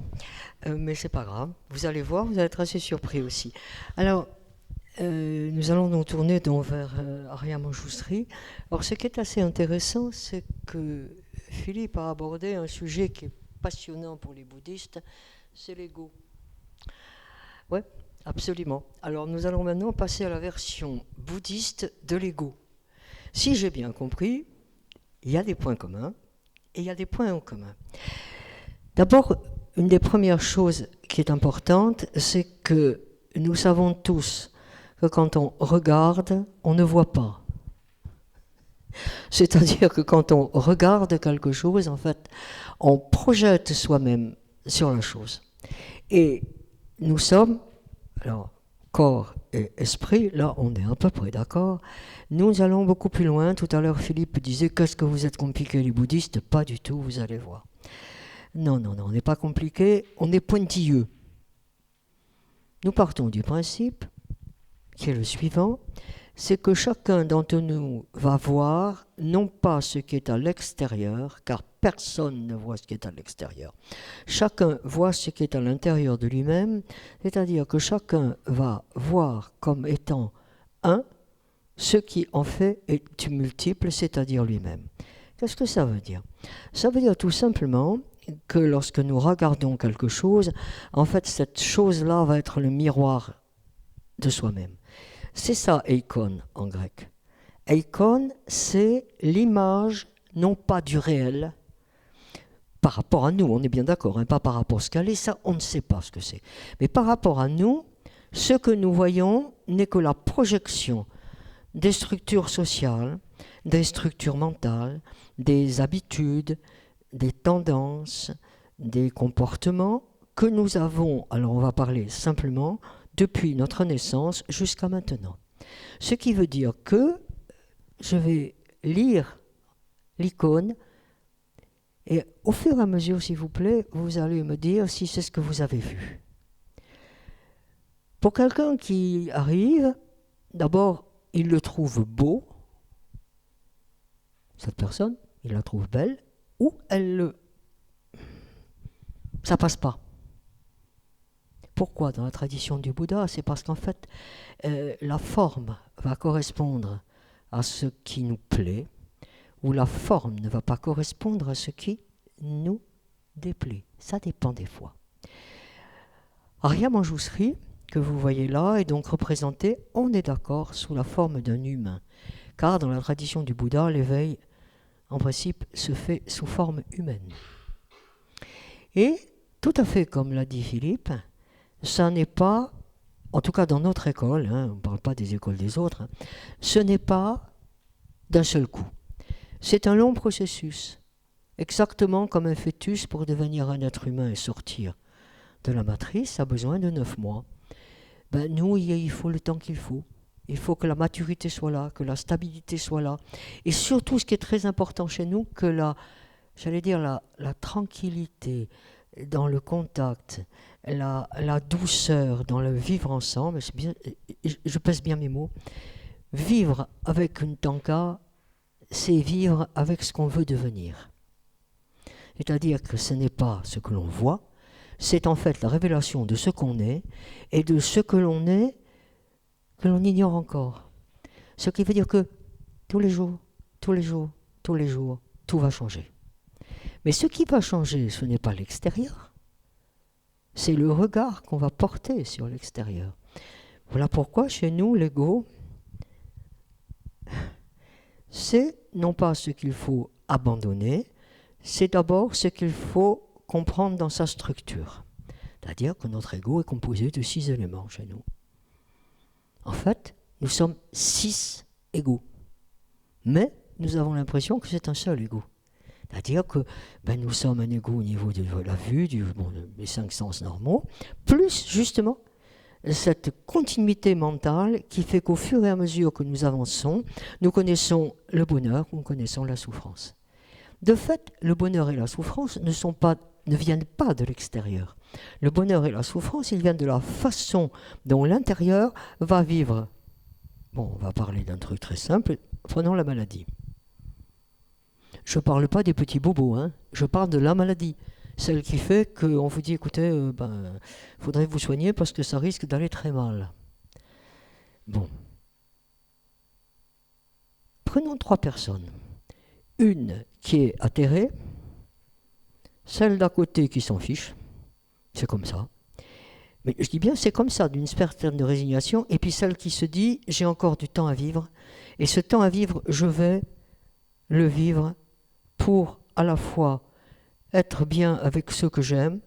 mais c'est pas grave. Vous allez voir, vous allez être assez surpris aussi. Alors, nous allons nous tourner vers Aria Manjousri. Alors, ce qui est assez intéressant, c'est que Philippe a abordé un sujet qui est passionnant pour les bouddhistes, c'est l'ego. Oui, absolument. Alors, nous allons maintenant passer à la version bouddhiste de l'ego. Si j'ai bien compris, il y a des points communs et il y a des points en commun. D'abord, une des premières choses qui est importante, c'est que nous savons tous que quand on regarde, on ne voit pas. C'est-à-dire que quand on regarde quelque chose, en fait, on projette soi-même sur la chose. Et nous sommes, alors, corps et esprit, là on est à peu près d'accord. Nous allons beaucoup plus loin. Tout à l'heure Philippe disait qu'est-ce que vous êtes compliqués les bouddhistes? Pas du tout, vous allez voir. Non, on n'est pas compliqué, on est pointilleux. Nous partons du principe, qui est le suivant, c'est que chacun d'entre nous va voir non pas ce qui est à l'extérieur, car personne ne voit ce qui est à l'extérieur. Chacun voit ce qui est à l'intérieur de lui-même, c'est-à-dire que chacun va voir comme étant un, ce qui en fait est multiple, c'est-à-dire lui-même. Qu'est-ce que ça veut dire? Ça veut dire tout simplement que lorsque nous regardons quelque chose, en fait cette chose-là va être le miroir de soi-même. C'est ça, eikon, en grec. Eikon, c'est l'image, non pas du réel, par rapport à nous, on est bien d'accord, hein, pas par rapport à ce qu'elle est, ça, on ne sait pas ce que c'est. Mais par rapport à nous, ce que nous voyons n'est que la projection des structures sociales, des structures mentales, des habitudes, des tendances, des comportements que nous avons, alors on va parler simplement, depuis notre naissance jusqu'à maintenant. Ce qui veut dire que je vais lire l'icône et au fur et à mesure, s'il vous plaît, vous allez me dire si c'est ce que vous avez vu. Pour quelqu'un qui arrive, d'abord, il le trouve beau, cette personne, il la trouve belle, ou ça passe pas. Pourquoi? Dans la tradition du Bouddha, c'est parce qu'en fait, la forme va correspondre à ce qui nous plaît, ou la forme ne va pas correspondre à ce qui nous déplaît. Ça dépend des fois. Arya Manjusri, que vous voyez là, est donc représenté, on est d'accord, sous la forme d'un humain. Car dans la tradition du Bouddha, l'éveil, en principe, se fait sous forme humaine. Et, tout à fait comme l'a dit Philippe, ça n'est pas, en tout cas dans notre école, hein, on ne parle pas des écoles des autres, hein, ce n'est pas d'un seul coup. C'est un long processus, exactement comme un fœtus pour devenir un être humain et sortir de la matrice a besoin de 9 mois. Ben, nous, il faut le temps qu'il faut. Il faut que la maturité soit là, que la stabilité soit là. Et surtout, ce qui est très important chez nous, que la tranquillité dans le contact, la douceur dans le vivre ensemble, bien, je pèse bien mes mots, vivre avec une tanka, c'est vivre avec ce qu'on veut devenir. C'est-à-dire que ce n'est pas ce que l'on voit, c'est en fait la révélation de ce qu'on est et de ce que l'on est que l'on ignore encore. Ce qui veut dire que tous les jours, tout va changer. Mais ce qui va changer, ce n'est pas l'extérieur, c'est le regard qu'on va porter sur l'extérieur. Voilà pourquoi chez nous, l'ego, c'est non pas ce qu'il faut abandonner, c'est d'abord ce qu'il faut comprendre dans sa structure. C'est-à-dire que notre ego est composé de 6 éléments chez nous. En fait, nous sommes 6 égos. Mais nous avons l'impression que c'est un seul ego. C'est-à-dire que nous sommes un ego au niveau de la vue, des 5 sens normaux, plus justement cette continuité mentale qui fait qu'au fur et à mesure que nous avançons, nous connaissons le bonheur, nous connaissons la souffrance. De fait, le bonheur et la souffrance ne viennent pas de l'extérieur. Le bonheur et la souffrance, ils viennent de la façon dont l'intérieur va vivre. Bon, on va parler d'un truc très simple, prenons la maladie. Je ne parle pas des petits bobos, hein. Je parle de la maladie. Celle qui fait qu'on vous dit, écoutez, faudrait vous soigner parce que ça risque d'aller très mal. Bon. Prenons 3 personnes. Une qui est atterrée, celle d'à côté qui s'en fiche, c'est comme ça. Mais je dis bien, c'est comme ça, d'une certaine résignation, et puis celle qui se dit, j'ai encore du temps à vivre, et ce temps à vivre, je vais le vivre pour à la fois être bien avec ceux que j'aime,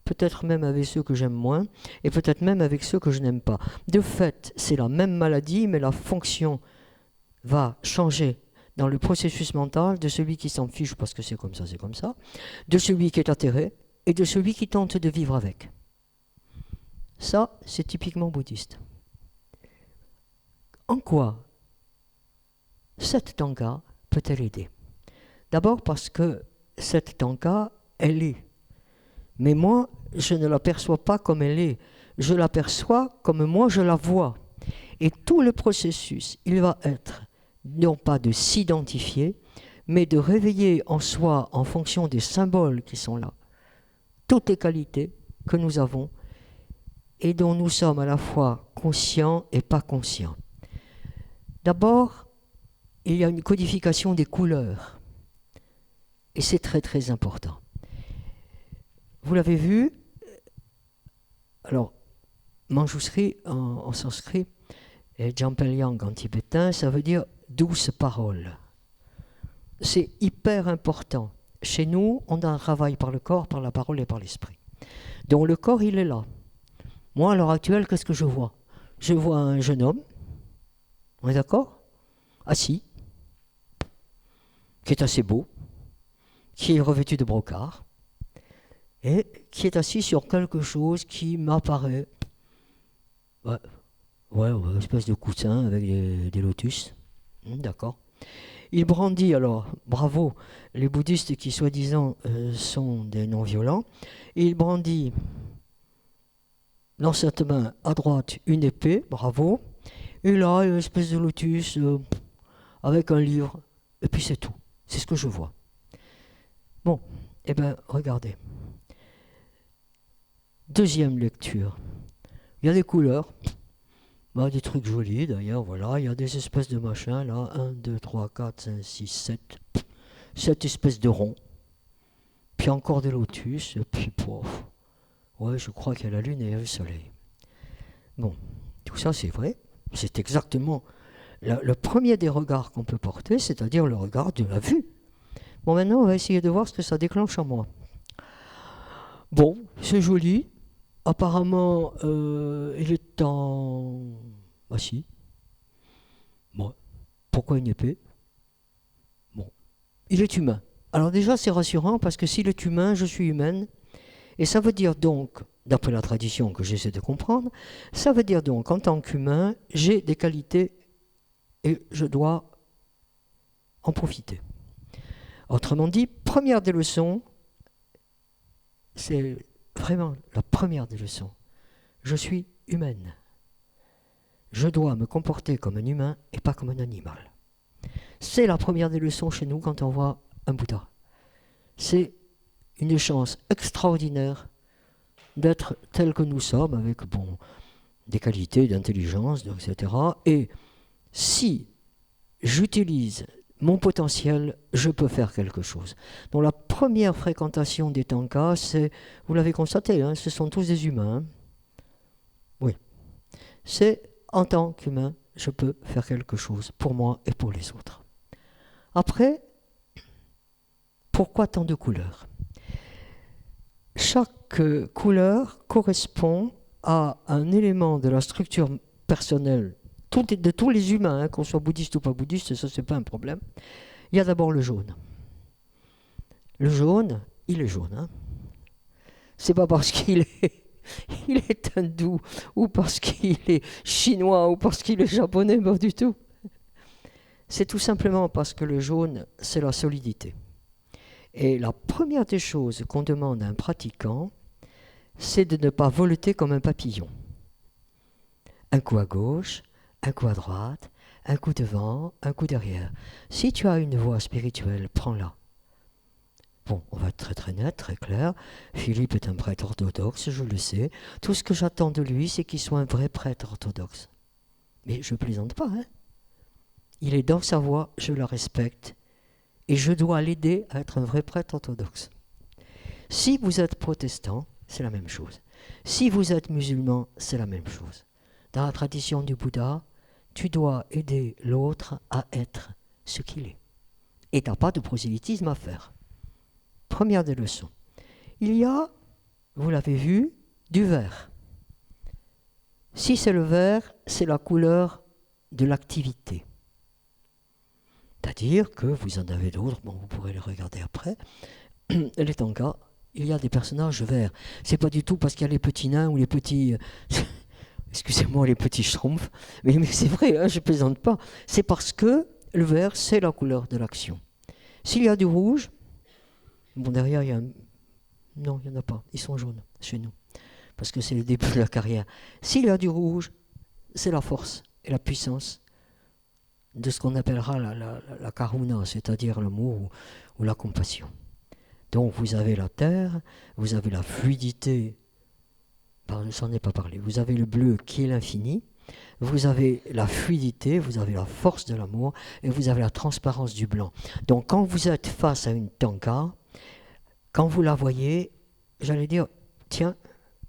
peut-être même avec ceux que j'aime moins, et peut-être même avec ceux que je n'aime pas. De fait, c'est la même maladie, mais la fonction va changer dans le processus mental de celui qui s'en fiche parce que c'est comme ça, de celui qui est atterré et de celui qui tente de vivre avec. Ça, c'est typiquement bouddhiste. En quoi cette tanka peut-elle aider? D'abord parce que cette tanka, elle est. Mais moi, je ne l'aperçois pas comme elle est. Je l'aperçois comme moi je la vois. Et tout le processus, il va être non pas de s'identifier, mais de réveiller en soi, en fonction des symboles qui sont là, toutes les qualités que nous avons et dont nous sommes à la fois conscients et pas conscients. D'abord, il y a une codification des couleurs. Et c'est très très important. Vous l'avez vu, alors, Manjusri en sanskrit et Jampelyang en tibétain, ça veut dire douce parole. C'est hyper important. Chez nous, on a un travail par le corps, par la parole et par l'esprit. Donc le corps, il est là. Moi, à l'heure actuelle, qu'est-ce que je vois? Je vois un jeune homme, on est d'accord? Assis, qui est assez beau, qui est revêtu de brocart, et qui est assis sur quelque chose qui m'apparaît, une espèce de coussin avec des lotus, d'accord. Il brandit alors, bravo, les bouddhistes qui soi-disant sont des non-violents, il brandit dans cette main à droite une épée, bravo, et là une espèce de lotus avec un livre, et puis c'est tout, c'est ce que je vois. Bon, eh bien regardez. Deuxième lecture, il y a des couleurs, des trucs jolis d'ailleurs, voilà, il y a des espèces de machins là, 1, 2, 3, 4, 5, 6, 7, 7 espèces de ronds, puis encore des lotus, et puis pof, ouais, je crois qu'il y a la lune et le soleil. Bon, tout ça c'est vrai, c'est exactement le premier des regards qu'on peut porter, c'est-à-dire le regard de la vue. Bon, maintenant on va essayer de voir ce que ça déclenche en moi. Bon, c'est joli. Apparemment, il est en... Ah si. Bon. Pourquoi une épée? Bon. Il est humain. Alors déjà, c'est rassurant parce que s'il est humain, je suis humaine. Et ça veut dire donc, d'après la tradition que j'essaie de comprendre, ça veut dire donc, en tant qu'humain, j'ai des qualités et je dois en profiter. Autrement dit, première des leçons, c'est vraiment la première des leçons. Je suis humaine. Je dois me comporter comme un humain et pas comme un animal. C'est la première des leçons chez nous quand on voit un Bouddha. C'est une chance extraordinaire d'être tel que nous sommes, avec des qualités d'intelligence, etc. Et si j'utilise mon potentiel, je peux faire quelque chose. Donc la première fréquentation des tankas, c'est, vous l'avez constaté, ce sont tous des humains. Oui. C'est en tant qu'humain, je peux faire quelque chose pour moi et pour les autres. Après, pourquoi tant de couleurs? Chaque couleur correspond à un élément de la structure personnelle de tous les humains, qu'on soit bouddhiste ou pas bouddhiste, ça c'est pas un problème. Il y a d'abord le jaune. Le jaune, il est jaune. C'est pas parce qu'il est hindou, ou parce qu'il est chinois, ou parce qu'il est japonais, pas du tout. C'est tout simplement parce que le jaune, c'est la solidité. Et la première des choses qu'on demande à un pratiquant, c'est de ne pas voleter comme un papillon. Un coup à gauche, un coup à droite, un coup devant, un coup derrière. Si tu as une voie spirituelle, prends-la. Bon, on va être très très net, très clair. Philippe est un prêtre orthodoxe, je le sais. Tout ce que j'attends de lui, c'est qu'il soit un vrai prêtre orthodoxe. Mais je ne plaisante pas, Il est dans sa voie, je la respecte. Et je dois l'aider à être un vrai prêtre orthodoxe. Si vous êtes protestant, c'est la même chose. Si vous êtes musulman, c'est la même chose. Dans la tradition du Bouddha, tu dois aider l'autre à être ce qu'il est. Et tu n'as pas de prosélytisme à faire. Première des leçons. Il y a, vous l'avez vu, du vert. Si c'est le vert, c'est la couleur de l'activité. C'est-à-dire que vous en avez d'autres, vous pourrez les regarder après. Les tankas, il y a des personnages verts. C'est pas du tout parce qu'il y a les petits nains ou les petits... Excusez-moi les petits schtroumpfs, mais c'est vrai, hein, je ne plaisante pas. C'est parce que le vert, c'est la couleur de l'action. S'il y a du rouge, bon, derrière, il y a un... Non, il n'y en a pas. Ils sont jaunes chez nous, parce que c'est le début de la carrière. S'il y a du rouge, c'est la force et la puissance de ce qu'on appellera la karuna, c'est-à-dire l'amour ou la compassion. Donc vous avez la terre, vous avez la fluidité, je n'en ai pas parlé, vous avez le bleu qui est l'infini, vous avez la fluidité, vous avez la force de l'amour et vous avez la transparence du blanc. Donc quand vous êtes face à une tanka, quand vous la voyez, j'allais dire, tiens,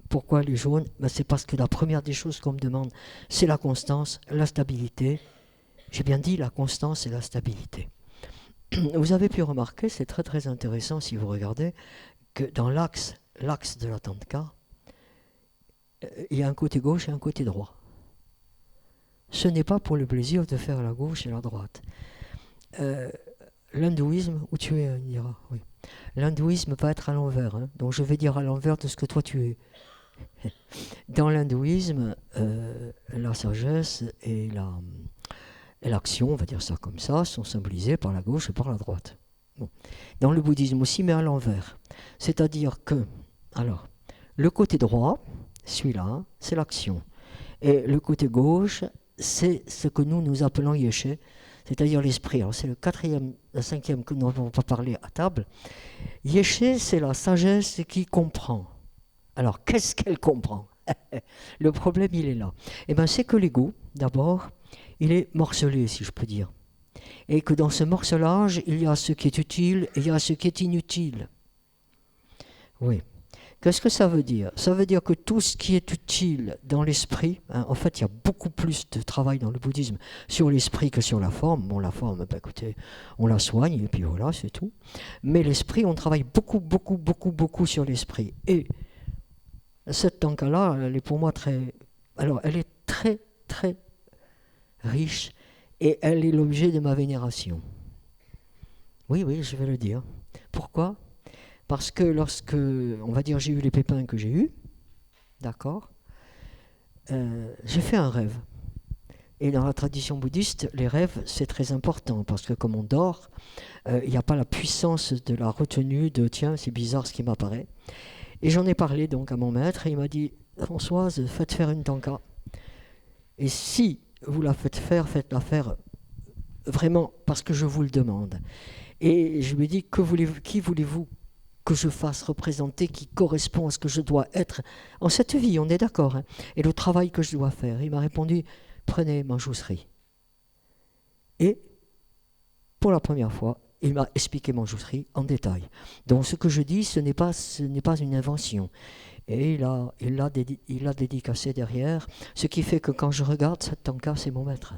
pourquoi elle est jaune? Ben c'est parce que la première des choses qu'on me demande, c'est la constance, la stabilité. J'ai bien dit la constance et la stabilité. Vous avez pu remarquer, c'est très très intéressant si vous regardez, que dans l'axe de la tanka, il y a un côté gauche et un côté droit. Ce n'est pas pour le plaisir de faire la gauche et la droite. L'hindouisme, où tu es, Indira, oui. L'hindouisme va être à l'envers, hein, donc je vais dire à l'envers de ce que toi tu es. Dans l'hindouisme, la sagesse et l'action, on va dire ça comme ça, sont symbolisées par la gauche et par la droite. Bon. Dans le bouddhisme aussi, mais à l'envers. C'est-à-dire que, alors, le côté droit, celui-là, c'est l'action. Et le côté gauche, c'est ce que nous appelons yeshe, c'est-à-dire l'esprit. Alors c'est la cinquième que nous n'avons pas parlé à table. Yeshe, c'est la sagesse qui comprend. Alors, qu'est-ce qu'elle comprend? Le problème, il est là. Eh bien, c'est que l'ego, d'abord, il est morcelé, si je peux dire. Et que dans ce morcelage, il y a ce qui est utile et il y a ce qui est inutile. Oui. Qu'est-ce que ça veut dire? Ça veut dire que tout ce qui est utile dans l'esprit, hein, en fait, il y a beaucoup plus de travail dans le bouddhisme sur l'esprit que sur la forme. Bon, la forme, ben, écoutez, on la soigne et puis voilà, c'est tout. Mais l'esprit, on travaille beaucoup sur l'esprit. Et cette tanka-là, elle est pour moi très... Alors, elle est très riche et elle est l'objet de ma vénération. Oui, je vais le dire. Pourquoi? Parce que lorsque, on va dire, j'ai eu les pépins que j'ai eus, d'accord, j'ai fait un rêve. Et dans la tradition bouddhiste, les rêves, c'est très important, parce que comme on dort, il n'y a pas la puissance de la retenue de « tiens, c'est bizarre ce qui m'apparaît ». Et j'en ai parlé donc à mon maître, et il m'a dit « Françoise, faites faire une tanka. Et si vous la faites-la faire vraiment parce que je vous le demande. » Et je lui ai dit « Qui voulez-vous que je fasse représenter qui correspond à ce que je dois être en cette vie, on est d'accord, hein, et le travail que je dois faire. » Il m'a répondu, prenez Manjusri. Et pour la première fois, il m'a expliqué Manjusri en détail. Donc ce que je dis, ce n'est pas une invention. Et il l'a dédicacé derrière, ce qui fait que quand je regarde cette tanka, c'est mon maître.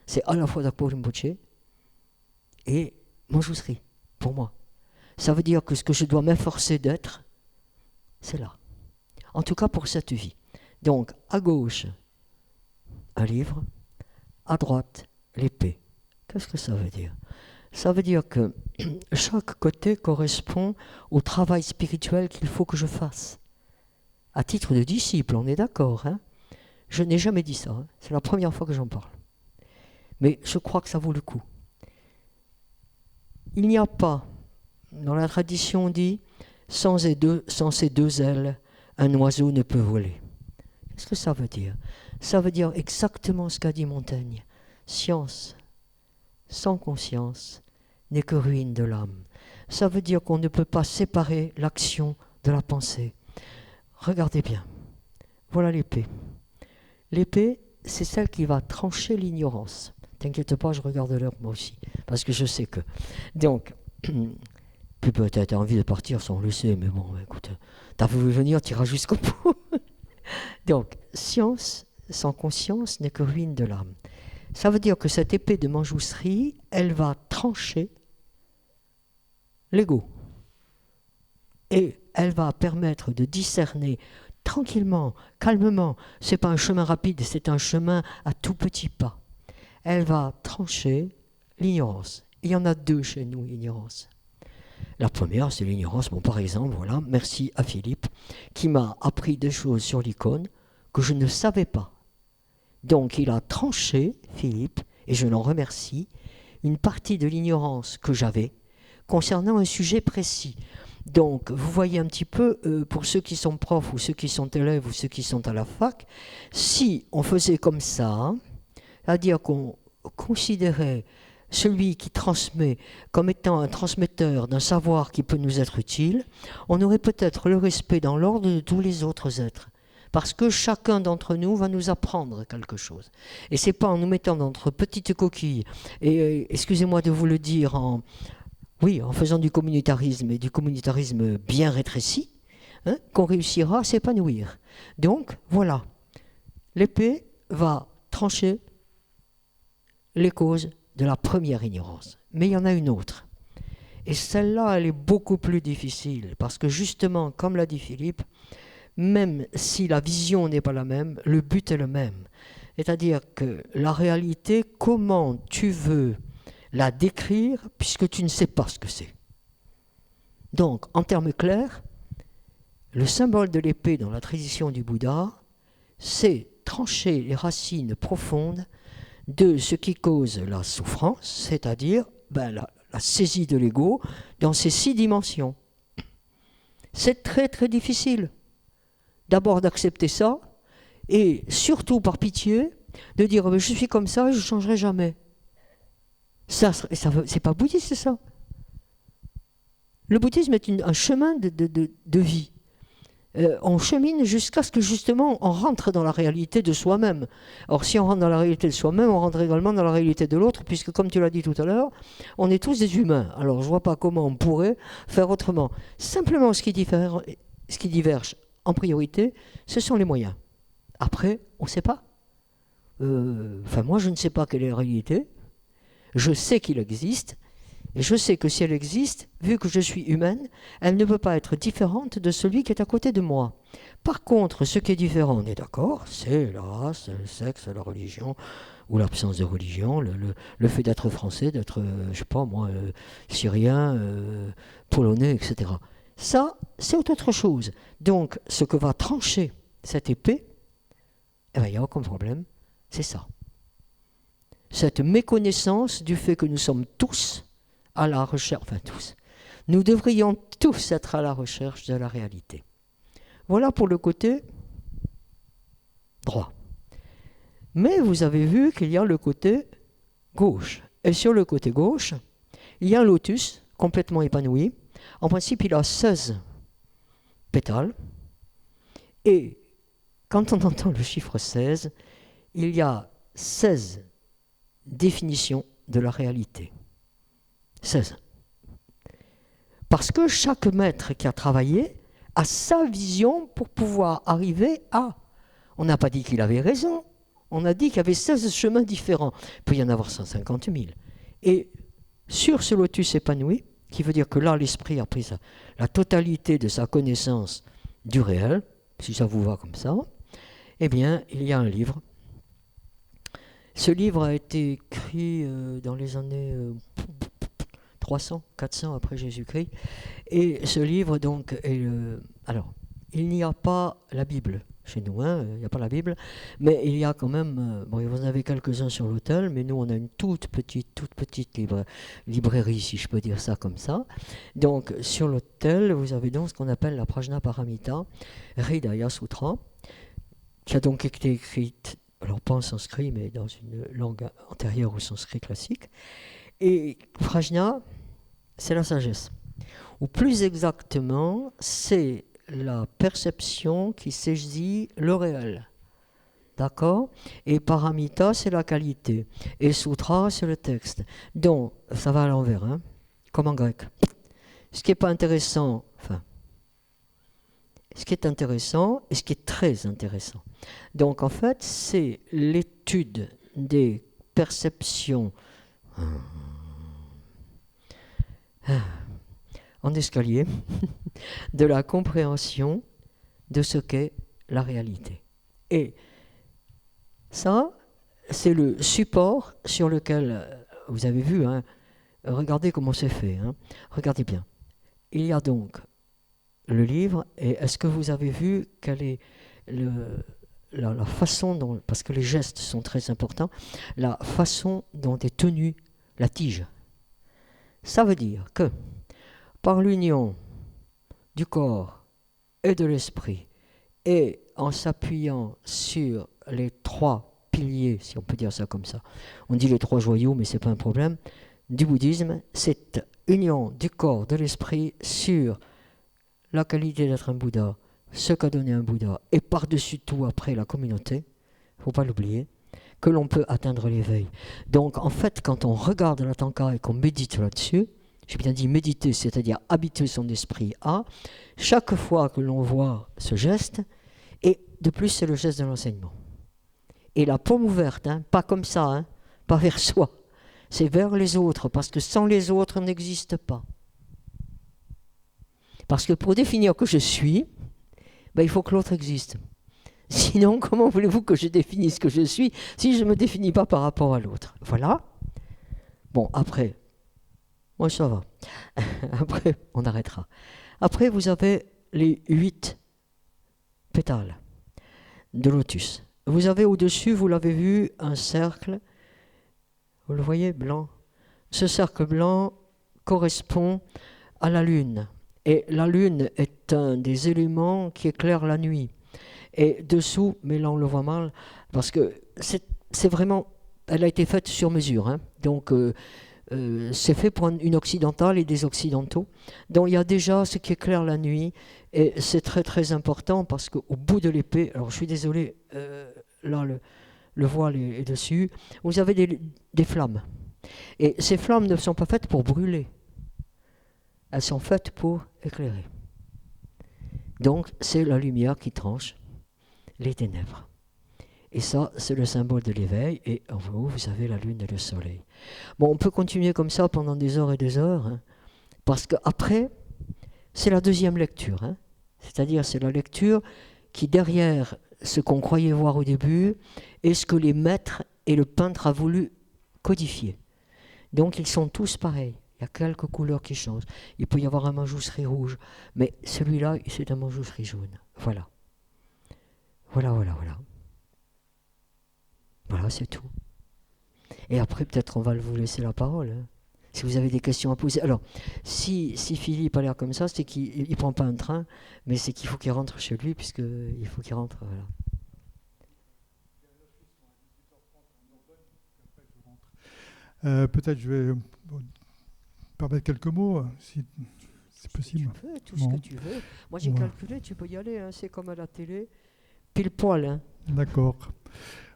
C'est à la fois Dakpo Rinpoche et Manjusri, pour moi. Ça veut dire que ce que je dois m'efforcer d'être, c'est là. En tout cas pour cette vie. Donc, à gauche, un livre, à droite, l'épée. Qu'est-ce que ça veut dire? Ça veut dire que chaque côté correspond au travail spirituel qu'il faut que je fasse. À titre de disciple, on est d'accord, hein? Je n'ai jamais dit ça, hein? C'est la première fois que j'en parle. Mais je crois que ça vaut le coup. Il n'y a pas... Dans la tradition, on dit sans ces deux ailes, un oiseau ne peut voler. Qu'est-ce que ça veut dire? Ça veut dire exactement ce qu'a dit Montaigne. Science sans conscience n'est que ruine de l'âme. Ça veut dire qu'on ne peut pas séparer l'action de la pensée. Regardez bien. Voilà l'épée. L'épée, c'est celle qui va trancher l'ignorance. T'inquiète pas, je regarde l'heure moi aussi, parce que je sais que. Donc, puis peut-être envie de partir sans le laisser, mais bon, écoute, t'as voulu venir, t'iras jusqu'au bout. Donc, science sans conscience n'est que ruine de l'âme. Ça veut dire que cette épée de Manjusri, elle va trancher l'ego. Et elle va permettre de discerner tranquillement, calmement. C'est pas un chemin rapide, c'est un chemin à tout petits pas. Elle va trancher l'ignorance. Il y en a deux chez nous, l'ignorance. La première, c'est l'ignorance. Bon, par exemple, voilà, merci à Philippe, qui m'a appris des choses sur l'icône que je ne savais pas. Donc il a tranché, Philippe, et je l'en remercie, une partie de l'ignorance que j'avais concernant un sujet précis. Donc vous voyez un petit peu, pour ceux qui sont profs ou ceux qui sont élèves ou ceux qui sont à la fac, si on faisait comme ça, c'est-à-dire qu'on considérait celui qui transmet comme étant un transmetteur d'un savoir qui peut nous être utile, on aurait peut-être le respect dans l'ordre de tous les autres êtres. Parce que chacun d'entre nous va nous apprendre quelque chose. Et ce n'est pas en nous mettant dans notre petite coquille, et excusez-moi de vous le dire, en faisant du communautarisme, et du communautarisme bien rétréci, qu'on réussira à s'épanouir. Donc, voilà. L'épée va trancher les causes de la première ignorance. Mais il y en a une autre. Et celle-là, elle est beaucoup plus difficile, parce que justement, comme l'a dit Philippe, même si la vision n'est pas la même, le but est le même. C'est-à-dire que la réalité, comment tu veux la décrire, puisque tu ne sais pas ce que c'est. Donc, en termes clairs, le symbole de l'épée dans la tradition du Bouddha, c'est trancher les racines profondes de ce qui cause la souffrance, c'est-à-dire la saisie de l'ego dans ses 6 dimensions. C'est très très difficile. D'abord d'accepter ça, et surtout par pitié, de dire je suis comme ça, je ne changerai jamais. Ça c'est pas bouddhiste, c'est ça. Le bouddhisme est un chemin de vie. On chemine jusqu'à ce que justement on rentre dans la réalité de soi-même. Or si on rentre dans la réalité de soi-même, on rentre également dans la réalité de l'autre, puisque comme tu l'as dit tout à l'heure, on est tous des humains. Alors je ne vois pas comment on pourrait faire autrement. Simplement ce qui diverge en priorité, ce sont les moyens. Après, on ne sait pas. Moi je ne sais pas quelle est la réalité. Je sais qu'il existe. Et je sais que si elle existe, vu que je suis humaine, elle ne peut pas être différente de celui qui est à côté de moi. Par contre, ce qui est différent, on est d'accord, c'est la race, le sexe, la religion, ou l'absence de religion, le fait d'être français, d'être, syrien, polonais, etc. Ça, c'est autre chose. Donc, ce que va trancher cette épée, il n'y a aucun problème, c'est ça. Cette méconnaissance du fait que nous sommes tous à la recherche, nous devrions tous être à la recherche de la réalité. Voilà pour le côté droit. Mais vous avez vu qu'il y a le côté gauche. Et sur le côté gauche, il y a un lotus complètement épanoui. En principe, il a 16 pétales. Et quand on entend le chiffre 16, il y a 16 définitions de la réalité. 16. Parce que chaque maître qui a travaillé a sa vision pour pouvoir arriver à... On n'a pas dit qu'il avait raison, on a dit qu'il y avait 16 chemins différents. Il peut y en avoir 150 000. Et sur ce lotus épanoui, qui veut dire que là, l'esprit a pris la totalité de sa connaissance du réel, si ça vous va comme ça, eh bien, il y a un livre. Ce livre a été écrit dans les années 300, 400 après Jésus-Christ. Et ce livre, donc, alors, il n'y a pas la Bible chez nous, il n'y a pas la Bible, mais il y a quand même, vous en avez quelques-uns sur l'autel, mais nous, on a une toute petite librairie, si je peux dire ça comme ça. Donc, sur l'autel, vous avez donc ce qu'on appelle la Prajnaparamita Hridaya Sutra, qui a donc été écrite, alors pas en sanskrit, mais dans une langue antérieure au sanskrit classique. Et Prajna, c'est la sagesse. Ou plus exactement, c'est la perception qui saisit le réel. D'accord? Et Paramita, c'est la qualité. Et Sutra, c'est le texte. Donc, ça va à l'envers, comme en grec. Ce qui n'est pas intéressant, ce qui est intéressant et ce qui est très intéressant. Donc, en fait, c'est l'étude des perceptions en escalier de la compréhension de ce qu'est la réalité. Et ça, c'est le support sur lequel, vous avez vu, regardez comment c'est fait, regardez bien. Il y a donc le livre, et est-ce que vous avez vu quel est la façon dont, parce que les gestes sont très importants, la façon dont est tenue la tige. Ça veut dire que par l'union du corps et de l'esprit, et en s'appuyant sur les trois piliers, si on peut dire ça comme ça, on dit les trois joyaux, mais ce n'est pas un problème, du bouddhisme, cette union du corps, de l'esprit sur la qualité d'être un Bouddha, ce qu'a donné un Bouddha, et par-dessus tout après la communauté, il ne faut pas l'oublier, que l'on peut atteindre l'éveil. Donc en fait, quand on regarde la Tanka et qu'on médite là-dessus, j'ai bien dit méditer, c'est-à-dire habituer son esprit à, chaque fois que l'on voit ce geste, et de plus c'est le geste de l'enseignement. Et la paume ouverte, hein, pas comme ça, hein, pas vers soi, c'est vers les autres, parce que sans les autres, on n'existe pas. Parce que pour définir que je suis, ben, il faut que l'autre existe. Sinon, comment voulez-vous que je définisse que je suis si je ne me définis pas par rapport à l'autre? Voilà. Bon, après, moi ça va. Après, on arrêtera. Après, vous avez les 8 pétales de lotus. Vous avez au-dessus, vous l'avez vu, un cercle. Vous le voyez, blanc. Ce cercle blanc correspond à la lune. Et la lune est un des éléments qui éclaire la nuit. Et dessous, mais là on le voit mal, parce que c'est vraiment, elle a été faite sur mesure. Hein. Donc c'est fait pour une occidentale et des occidentaux. Donc il y a déjà ce qui éclaire la nuit, et c'est très très important parce qu'au bout de l'épée, alors je suis désolé, là le voile est dessus, vous avez des flammes. Et ces flammes ne sont pas faites pour brûler, elles sont faites pour éclairer. Donc c'est la lumière qui tranche les ténèbres. Et ça, c'est le symbole de l'éveil, et en haut, vous avez la lune et le soleil. Bon, on peut continuer comme ça pendant des heures et des heures, hein, parce qu'après, c'est la deuxième lecture. Hein, c'est-à-dire, c'est la lecture qui, derrière ce qu'on croyait voir au début, est ce que les maîtres et le peintre a voulu codifier. Donc, ils sont tous pareils. Il y a quelques couleurs qui changent. Il peut y avoir un manjousserie rouge, mais celui-là, c'est un manjousserie jaune. Voilà. Voilà. Voilà, c'est tout. Et après, peut-être on va vous laisser la parole. Hein, si vous avez des questions à poser. Alors, si Philippe a l'air comme ça, c'est qu'il ne prend pas un train, mais c'est qu'il faut qu'il rentre chez lui, puisqu'il faut qu'il rentre. Voilà. Peut-être je vais permettre quelques mots, si c'est possible. Tu peux, tout ce que tu veux. Moi, j'ai calculé, tu peux y aller. Hein, c'est comme à la télé, pile poil. Hein. D'accord.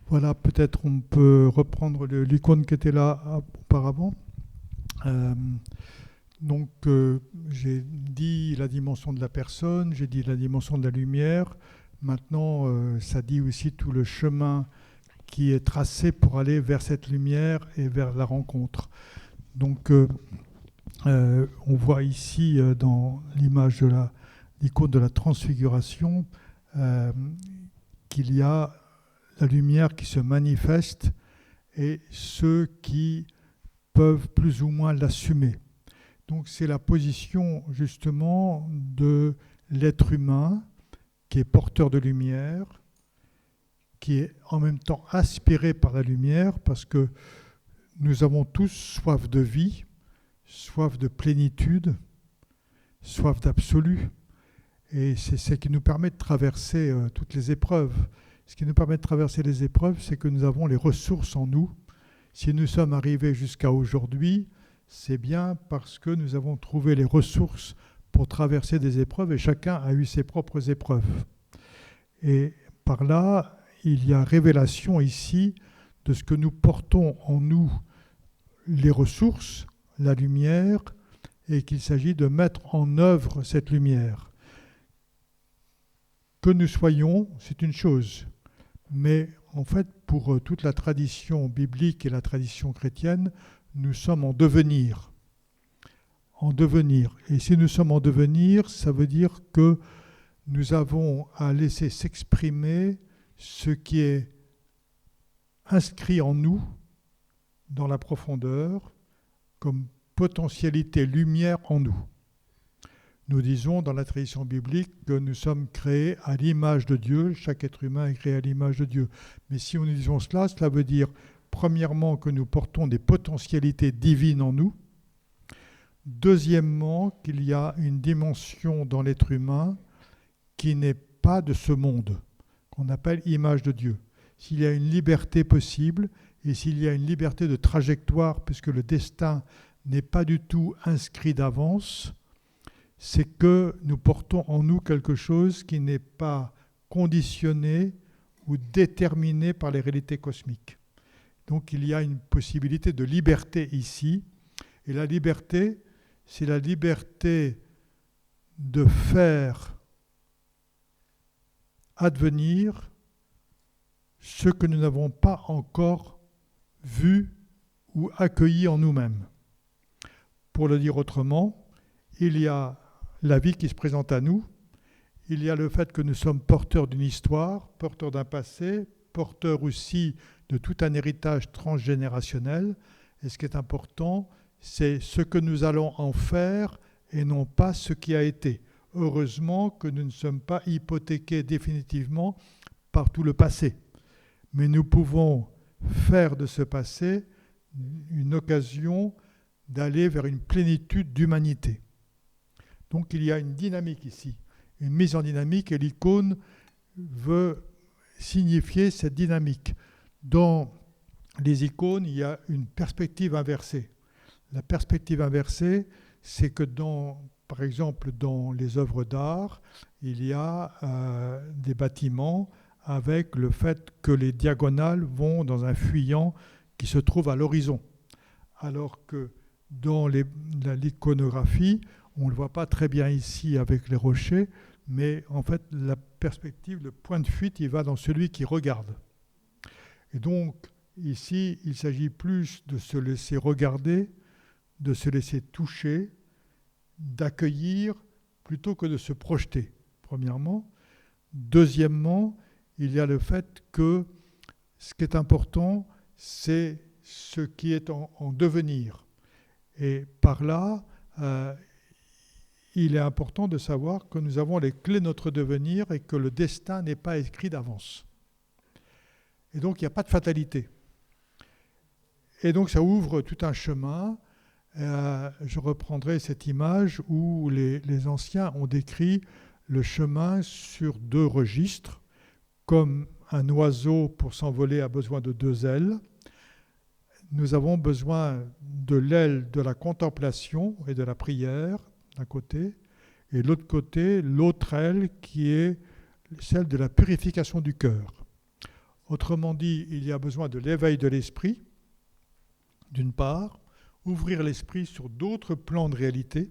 Voilà, peut-être on peut reprendre l'icône qui était là auparavant. Donc, j'ai dit la dimension de la personne, j'ai dit la dimension de la lumière. Maintenant, ça dit aussi tout le chemin qui est tracé pour aller vers cette lumière et vers la rencontre. Donc, on voit ici dans l'image de l'icône de la transfiguration qu'il y a la lumière qui se manifeste et ceux qui peuvent plus ou moins l'assumer. Donc c'est la position justement de l'être humain qui est porteur de lumière, qui est en même temps aspiré par la lumière, parce que nous avons tous soif de vie, soif de plénitude, soif d'absolu, et c'est ce qui nous permet de traverser toutes les épreuves. Ce qui nous permet de traverser les épreuves, c'est que nous avons les ressources en nous. Si nous sommes arrivés jusqu'à aujourd'hui, c'est bien parce que nous avons trouvé les ressources pour traverser des épreuves, et chacun a eu ses propres épreuves. Et par là, il y a révélation ici de ce que nous portons en nous, les ressources, la lumière, et qu'il s'agit de mettre en œuvre cette lumière. Que nous soyons, c'est une chose. Mais en fait, pour toute la tradition biblique et la tradition chrétienne, nous sommes en devenir. En devenir. Et si nous sommes en devenir, ça veut dire que nous avons à laisser s'exprimer ce qui est inscrit en nous, dans la profondeur, comme potentialité lumière en nous. nous disons dans la tradition biblique que nous sommes créés à l'image de Dieu, chaque être humain est créé à l'image de Dieu. Mais si nous disons cela, cela veut dire premièrement que nous portons des potentialités divines en nous, deuxièmement qu'il y a une dimension dans l'être humain qui n'est pas de ce monde, qu'on appelle image de Dieu. S'il y a une liberté possible et s'il y a une liberté de trajectoire, puisque le destin n'est pas du tout inscrit d'avance, c'est que nous portons en nous quelque chose qui n'est pas conditionné ou déterminé par les réalités cosmiques. Donc il y a une possibilité de liberté ici, et la liberté, c'est la liberté de faire advenir ce que nous n'avons pas encore vu ou accueilli en nous-mêmes. Pour le dire autrement, il y a la vie qui se présente à nous, il y a le fait que nous sommes porteurs d'une histoire, porteurs d'un passé, porteurs aussi de tout un héritage transgénérationnel. Et ce qui est important, c'est ce que nous allons en faire et non pas ce qui a été. Heureusement que nous ne sommes pas hypothéqués définitivement par tout le passé. Mais nous pouvons faire de ce passé une occasion d'aller vers une plénitude d'humanité. Donc il y a une dynamique ici, une mise en dynamique, et l'icône veut signifier cette dynamique. Dans les icônes, il y a une perspective inversée. La perspective inversée, c'est que par exemple, dans les œuvres d'art, il y a des bâtiments avec le fait que les diagonales vont dans un fuyant qui se trouve à l'horizon. Alors que dans l'iconographie, on ne le voit pas très bien ici avec les rochers, mais en fait, la perspective, le point de fuite, il va dans celui qui regarde. Et donc, ici, il s'agit plus de se laisser regarder, de se laisser toucher, d'accueillir, plutôt que de se projeter, premièrement. Deuxièmement, il y a le fait que ce qui est important, c'est ce qui est en devenir. Et par là, il est important de savoir que nous avons les clés de notre devenir et que le destin n'est pas écrit d'avance. Et donc, il n'y a pas de fatalité. Et donc, ça ouvre tout un chemin. Je reprendrai cette image où les anciens ont décrit le chemin sur 2 registres, comme un oiseau pour s'envoler a besoin de 2 ailes. Nous avons besoin de l'aile de la contemplation et de la prière, d'un côté, et de l'autre côté, l'autre aile qui est celle de la purification du cœur. Autrement dit, il y a besoin de l'éveil de l'esprit, d'une part, ouvrir l'esprit sur d'autres plans de réalité,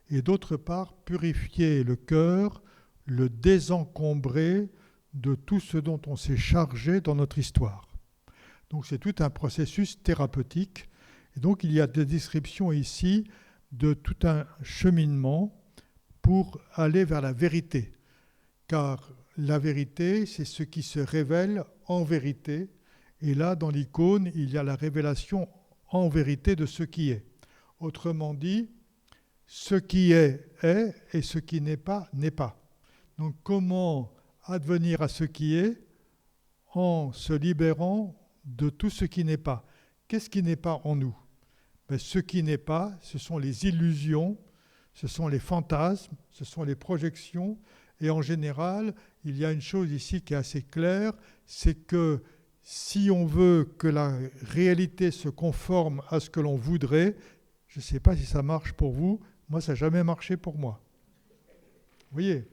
et d'autre part, purifier le cœur, le désencombrer de tout ce dont on s'est chargé dans notre histoire. Donc c'est tout un processus thérapeutique. Et donc il y a des descriptions ici de tout un cheminement pour aller vers la vérité. Car la vérité, c'est ce qui se révèle en vérité. Et là, dans l'icône, il y a la révélation en vérité de ce qui est. Autrement dit, ce qui est, et ce qui n'est pas, n'est pas. Donc comment advenir à ce qui est en se libérant de tout ce qui n'est pas. Qu'est-ce qui n'est pas en nous ? Ce qui n'est pas, ce sont les illusions, ce sont les fantasmes, ce sont les projections. Et en général, il y a une chose ici qui est assez claire, c'est que si on veut que la réalité se conforme à ce que l'on voudrait, je ne sais pas si ça marche pour vous, moi ça n'a jamais marché pour moi. Vous voyez ?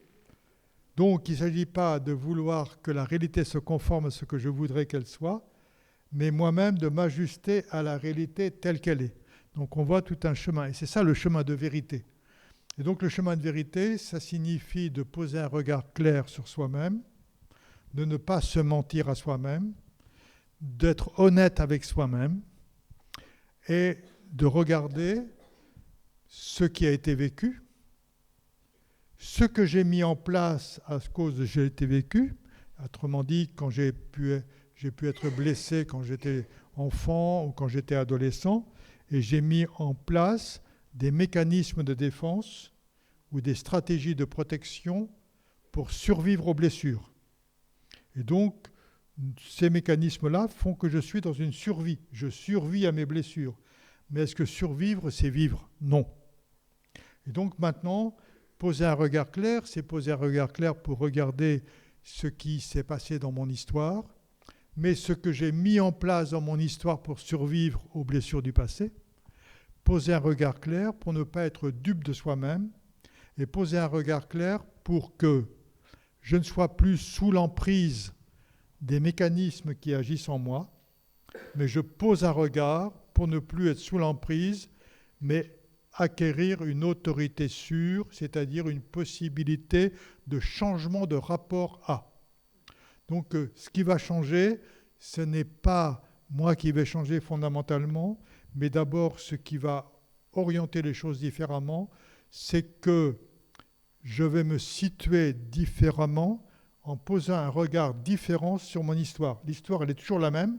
Donc il ne s'agit pas de vouloir que la réalité se conforme à ce que je voudrais qu'elle soit, mais moi-même de m'ajuster à la réalité telle qu'elle est. Donc on voit tout un chemin, et c'est ça le chemin de vérité. Et donc le chemin de vérité, ça signifie de poser un regard clair sur soi-même, de ne pas se mentir à soi-même, d'être honnête avec soi-même, et de regarder ce qui a été vécu, ce que j'ai mis en place à cause de ce qui a été vécu, autrement dit, quand j'ai pu être blessé quand j'étais enfant ou quand j'étais adolescent, et j'ai mis en place des mécanismes de défense ou des stratégies de protection pour survivre aux blessures. Et donc, ces mécanismes-là font que je suis dans une survie. Je survis à mes blessures. Mais est-ce que survivre, c'est vivre? Non. Et donc maintenant, poser un regard clair, c'est poser un regard clair pour regarder ce qui s'est passé dans mon histoire, mais ce que j'ai mis en place dans mon histoire pour survivre aux blessures du passé. Poser un regard clair pour ne pas être dupe de soi-même, et poser un regard clair pour que je ne sois plus sous l'emprise des mécanismes qui agissent en moi, mais je pose un regard pour ne plus être sous l'emprise, mais acquérir une autorité sûre, c'est-à-dire une possibilité de changement de rapport à. Donc ce qui va changer, ce n'est pas moi qui vais changer fondamentalement, mais d'abord ce qui va orienter les choses différemment, c'est que je vais me situer différemment en posant un regard différent sur mon histoire. L'histoire, elle est toujours la même,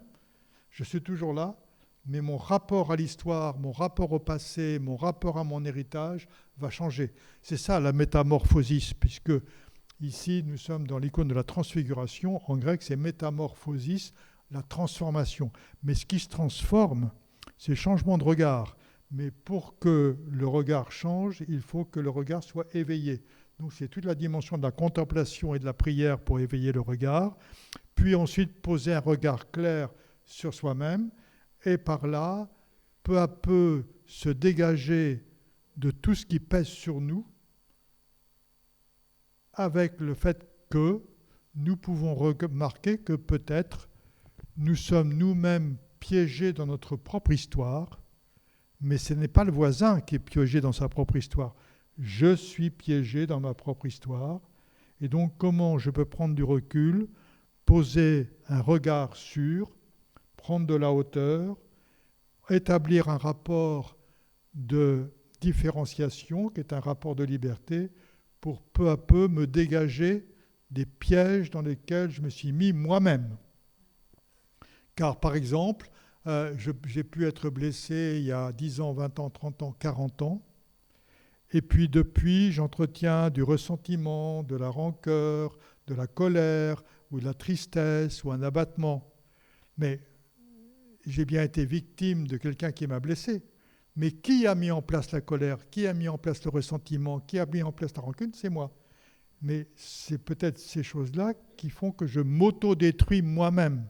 je suis toujours là, mais mon rapport à l'histoire, mon rapport au passé, mon rapport à mon héritage va changer. C'est ça la métamorphosis, puisque ici nous sommes dans l'icône de la transfiguration. En grec, c'est métamorphosis, la transformation. Mais ce qui se transforme, c'est le changement de regard. Mais pour que le regard change, il faut que le regard soit éveillé. Donc c'est toute la dimension de la contemplation et de la prière pour éveiller le regard. Puis ensuite poser un regard clair sur soi-même. Et par là, peu à peu, se dégager de tout ce qui pèse sur nous, avec le fait que nous pouvons remarquer que peut-être nous sommes nous-mêmes piégés dans notre propre histoire, mais ce n'est pas le voisin qui est piégé dans sa propre histoire. Je suis piégé dans ma propre histoire. Et donc, comment je peux prendre du recul, poser un regard sûr, prendre de la hauteur, établir un rapport de différenciation, qui est un rapport de liberté, pour peu à peu me dégager des pièges dans lesquels je me suis mis moi-même. Car par exemple, j'ai pu être blessé il y a 10 ans, 20 ans, 30 ans, 40 ans, et puis depuis, j'entretiens du ressentiment, de la rancœur, de la colère, ou de la tristesse, ou un abattement. Mais j'ai bien été victime de quelqu'un qui m'a blessé. Mais qui a mis en place la colère? Qui a mis en place le ressentiment? Qui a mis en place la rancune? C'est moi. Mais c'est peut-être ces choses-là qui font que je m'auto-détruis moi-même.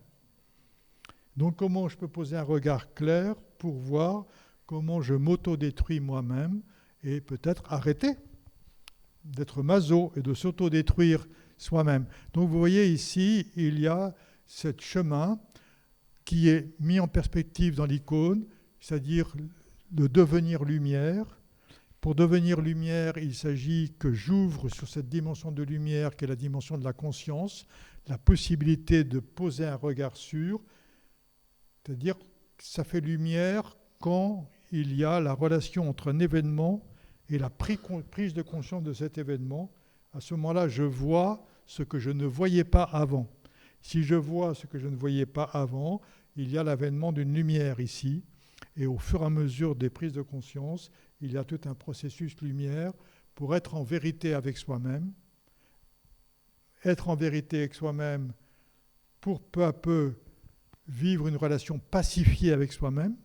Donc comment je peux poser un regard clair pour voir comment je m'auto-détruis moi-même et peut-être arrêter d'être maso et de s'auto-détruire soi-même. Donc vous voyez ici, il y a ce chemin qui est mis en perspective dans l'icône, c'est-à-dire de devenir lumière. Pour devenir lumière, il s'agit que j'ouvre sur cette dimension de lumière qui est la dimension de la conscience, la possibilité de poser un regard sûr, c'est-à-dire que ça fait lumière quand il y a la relation entre un événement et la prise de conscience de cet événement. À ce moment-là, je vois ce que je ne voyais pas avant. Si je vois ce que je ne voyais pas avant, il y a l'avènement d'une lumière ici. Et au fur et à mesure des prises de conscience, il y a tout un processus lumière pour être en vérité avec soi-même. Être en vérité avec soi-même pour peu à peu vivre une relation pacifiée avec soi-même.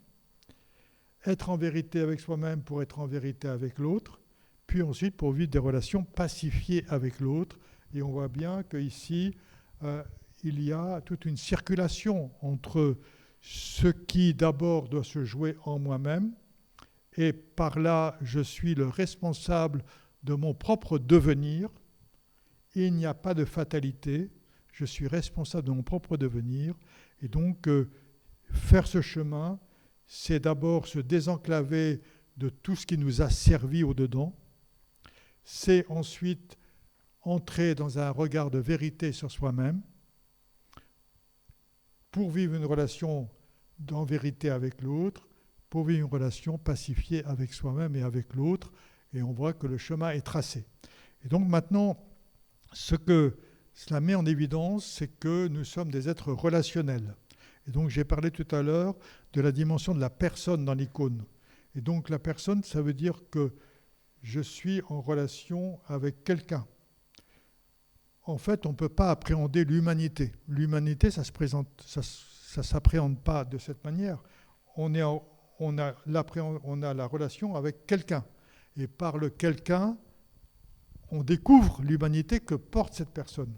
Être en vérité avec soi-même pour être en vérité avec l'autre. Puis ensuite pour vivre des relations pacifiées avec l'autre. Et on voit bien qu'ici, il y a toute une circulation entre ce qui d'abord doit se jouer en moi-même, et par là je suis le responsable de mon propre devenir. Il n'y a pas de fatalité, je suis responsable de mon propre devenir, et donc faire ce chemin, c'est d'abord se désenclaver de tout ce qui nous a servi au-dedans, c'est ensuite entrer dans un regard de vérité sur soi-même, pour vivre une relation en vérité avec l'autre, pour vivre une relation pacifiée avec soi-même et avec l'autre, et on voit que le chemin est tracé. Et donc maintenant, ce que cela met en évidence, c'est que nous sommes des êtres relationnels. Et donc j'ai parlé tout à l'heure de la dimension de la personne dans l'icône. Et donc la personne, ça veut dire que je suis en relation avec quelqu'un. En fait, on ne peut pas appréhender l'humanité. L'humanité, ça ne s'appréhende pas de cette manière. On a la relation avec quelqu'un. Et par le quelqu'un, on découvre l'humanité que porte cette personne.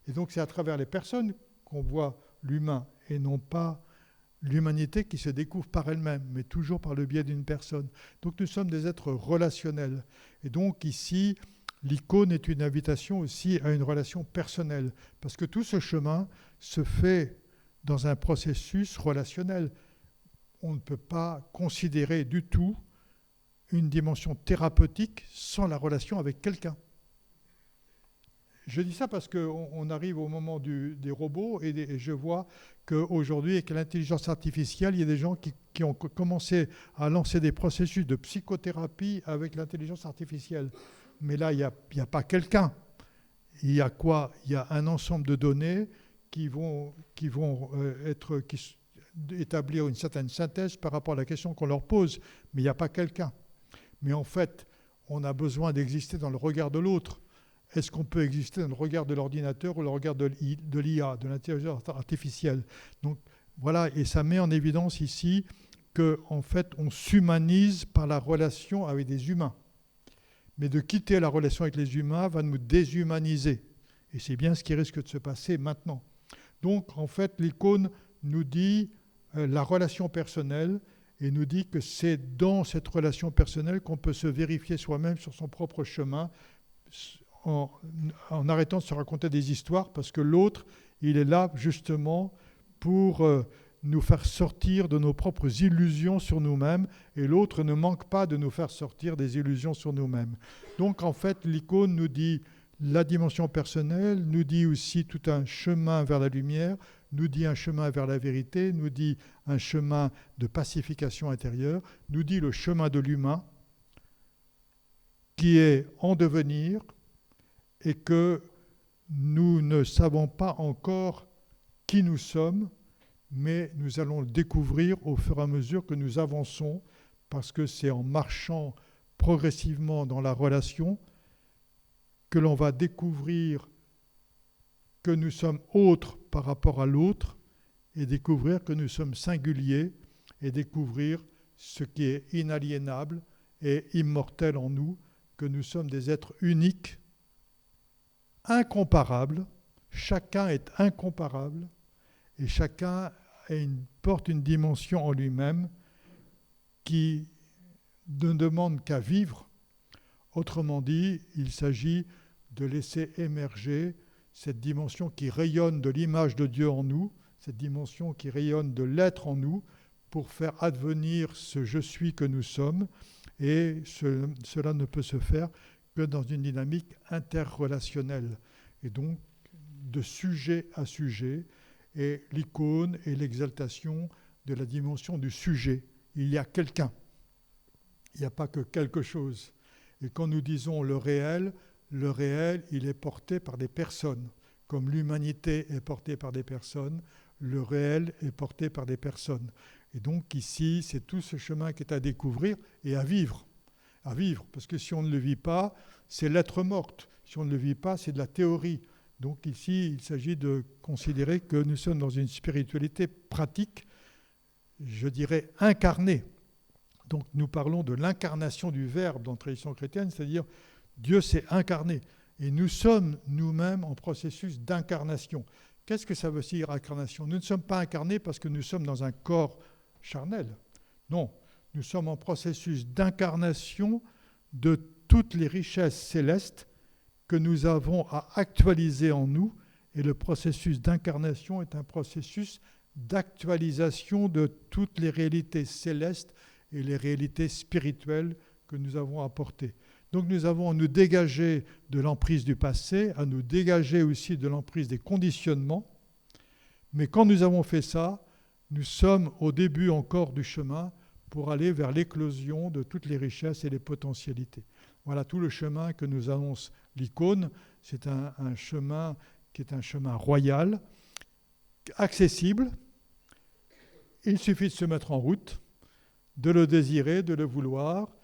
Et donc c'est à travers les personnes qu'on voit l'humain et non pas l'humanité qui se découvre par elle-même, mais toujours par le biais d'une personne. Donc nous sommes des êtres relationnels. Et donc ici, l'icône est une invitation aussi à une relation personnelle, parce que tout ce chemin se fait dans un processus relationnel. On ne peut pas considérer du tout une dimension thérapeutique sans la relation avec quelqu'un. Je dis ça parce qu'on arrive au moment des robots et je vois qu'aujourd'hui, avec l'intelligence artificielle, il y a des gens qui ont commencé à lancer des processus de psychothérapie avec l'intelligence artificielle. Mais là, il n'y a pas quelqu'un. Il y a quoi? Il y a un ensemble de données qui vont établir une certaine synthèse par rapport à la question qu'on leur pose. Mais il n'y a pas quelqu'un. Mais en fait, on a besoin d'exister dans le regard de l'autre. Est-ce qu'on peut exister dans le regard de l'ordinateur ou le regard de l'IA, de l'intelligence artificielle? Donc voilà, et ça met en évidence ici qu'en fait, on s'humanise par la relation avec des humains. Mais de quitter la relation avec les humains va nous déshumaniser. Et c'est bien ce qui risque de se passer maintenant. Donc en fait, l'icône nous dit la relation personnelle et nous dit que c'est dans cette relation personnelle qu'on peut se vérifier soi-même sur son propre chemin en arrêtant de se raconter des histoires, parce que l'autre, il est là justement pour nous faire sortir de nos propres illusions sur nous-mêmes, et l'autre ne manque pas de nous faire sortir des illusions sur nous-mêmes. Donc en fait, l'icône nous dit la dimension personnelle, nous dit aussi tout un chemin vers la lumière, nous dit un chemin vers la vérité, nous dit un chemin de pacification intérieure, nous dit le chemin de l'humain qui est en devenir, et que nous ne savons pas encore qui nous sommes, mais nous allons le découvrir au fur et à mesure que nous avançons, parce que c'est en marchant progressivement dans la relation que l'on va découvrir que nous sommes autres par rapport à l'autre, et découvrir que nous sommes singuliers, et découvrir ce qui est inaliénable et immortel en nous, que nous sommes des êtres uniques, incomparable, chacun est incomparable et chacun porte une dimension en lui-même qui ne demande qu'à vivre. Autrement dit, il s'agit de laisser émerger cette dimension qui rayonne de l'image de Dieu en nous, cette dimension qui rayonne de l'être en nous, pour faire advenir ce « je suis » que nous sommes, et cela ne peut se faire que dans une dynamique interrelationnelle, et donc de sujet à sujet, et l'icône est l'exaltation de la dimension du sujet. Il y a quelqu'un, il n'y a pas que quelque chose. Et quand nous disons le réel, il est porté par des personnes. Comme l'humanité est portée par des personnes, le réel est porté par des personnes. Et donc ici, c'est tout ce chemin qui est à découvrir et à vivre. À vivre, parce que si on ne le vit pas, c'est l'être morte. Si on ne le vit pas, c'est de la théorie. Donc ici, il s'agit de considérer que nous sommes dans une spiritualité pratique, je dirais incarnée. Donc nous parlons de l'incarnation du Verbe dans la tradition chrétienne, c'est-à-dire Dieu s'est incarné. Et nous sommes nous-mêmes en processus d'incarnation. Qu'est-ce que ça veut dire incarnation? Nous ne sommes pas incarnés parce que nous sommes dans un corps charnel. Non. Nous sommes en processus d'incarnation de toutes les richesses célestes que nous avons à actualiser en nous. Et le processus d'incarnation est un processus d'actualisation de toutes les réalités célestes et les réalités spirituelles que nous avons apportées. Donc nous avons à nous dégager de l'emprise du passé, à nous dégager aussi de l'emprise des conditionnements. Mais quand nous avons fait ça, nous sommes au début encore du chemin pour aller vers l'éclosion de toutes les richesses et les potentialités. Voilà tout le chemin que nous annonce l'icône. C'est un chemin qui est un chemin royal, accessible. Il suffit de se mettre en route, de le désirer, de le vouloir,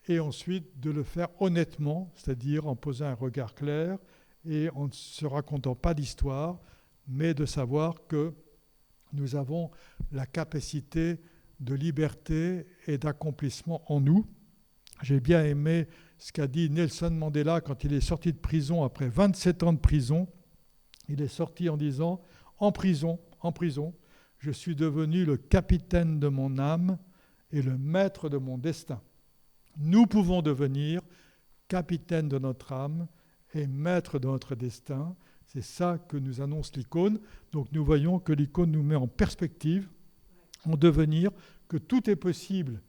et ensuite de le faire honnêtement, c'est-à-dire en posant un regard clair et en ne se racontant pas d'histoire, mais de savoir que nous avons la capacité de liberté et d'accomplissement en nous. J'ai bien aimé ce qu'a dit Nelson Mandela quand il est sorti de prison après 27 ans de prison. Il est sorti en disant « En prison, je suis devenu le capitaine de mon âme et le maître de mon destin. » Nous pouvons devenir capitaine de notre âme et maître de notre destin. C'est ça que nous annonce l'icône. Donc nous voyons que l'icône nous met en perspective, en devenir, que tout est possible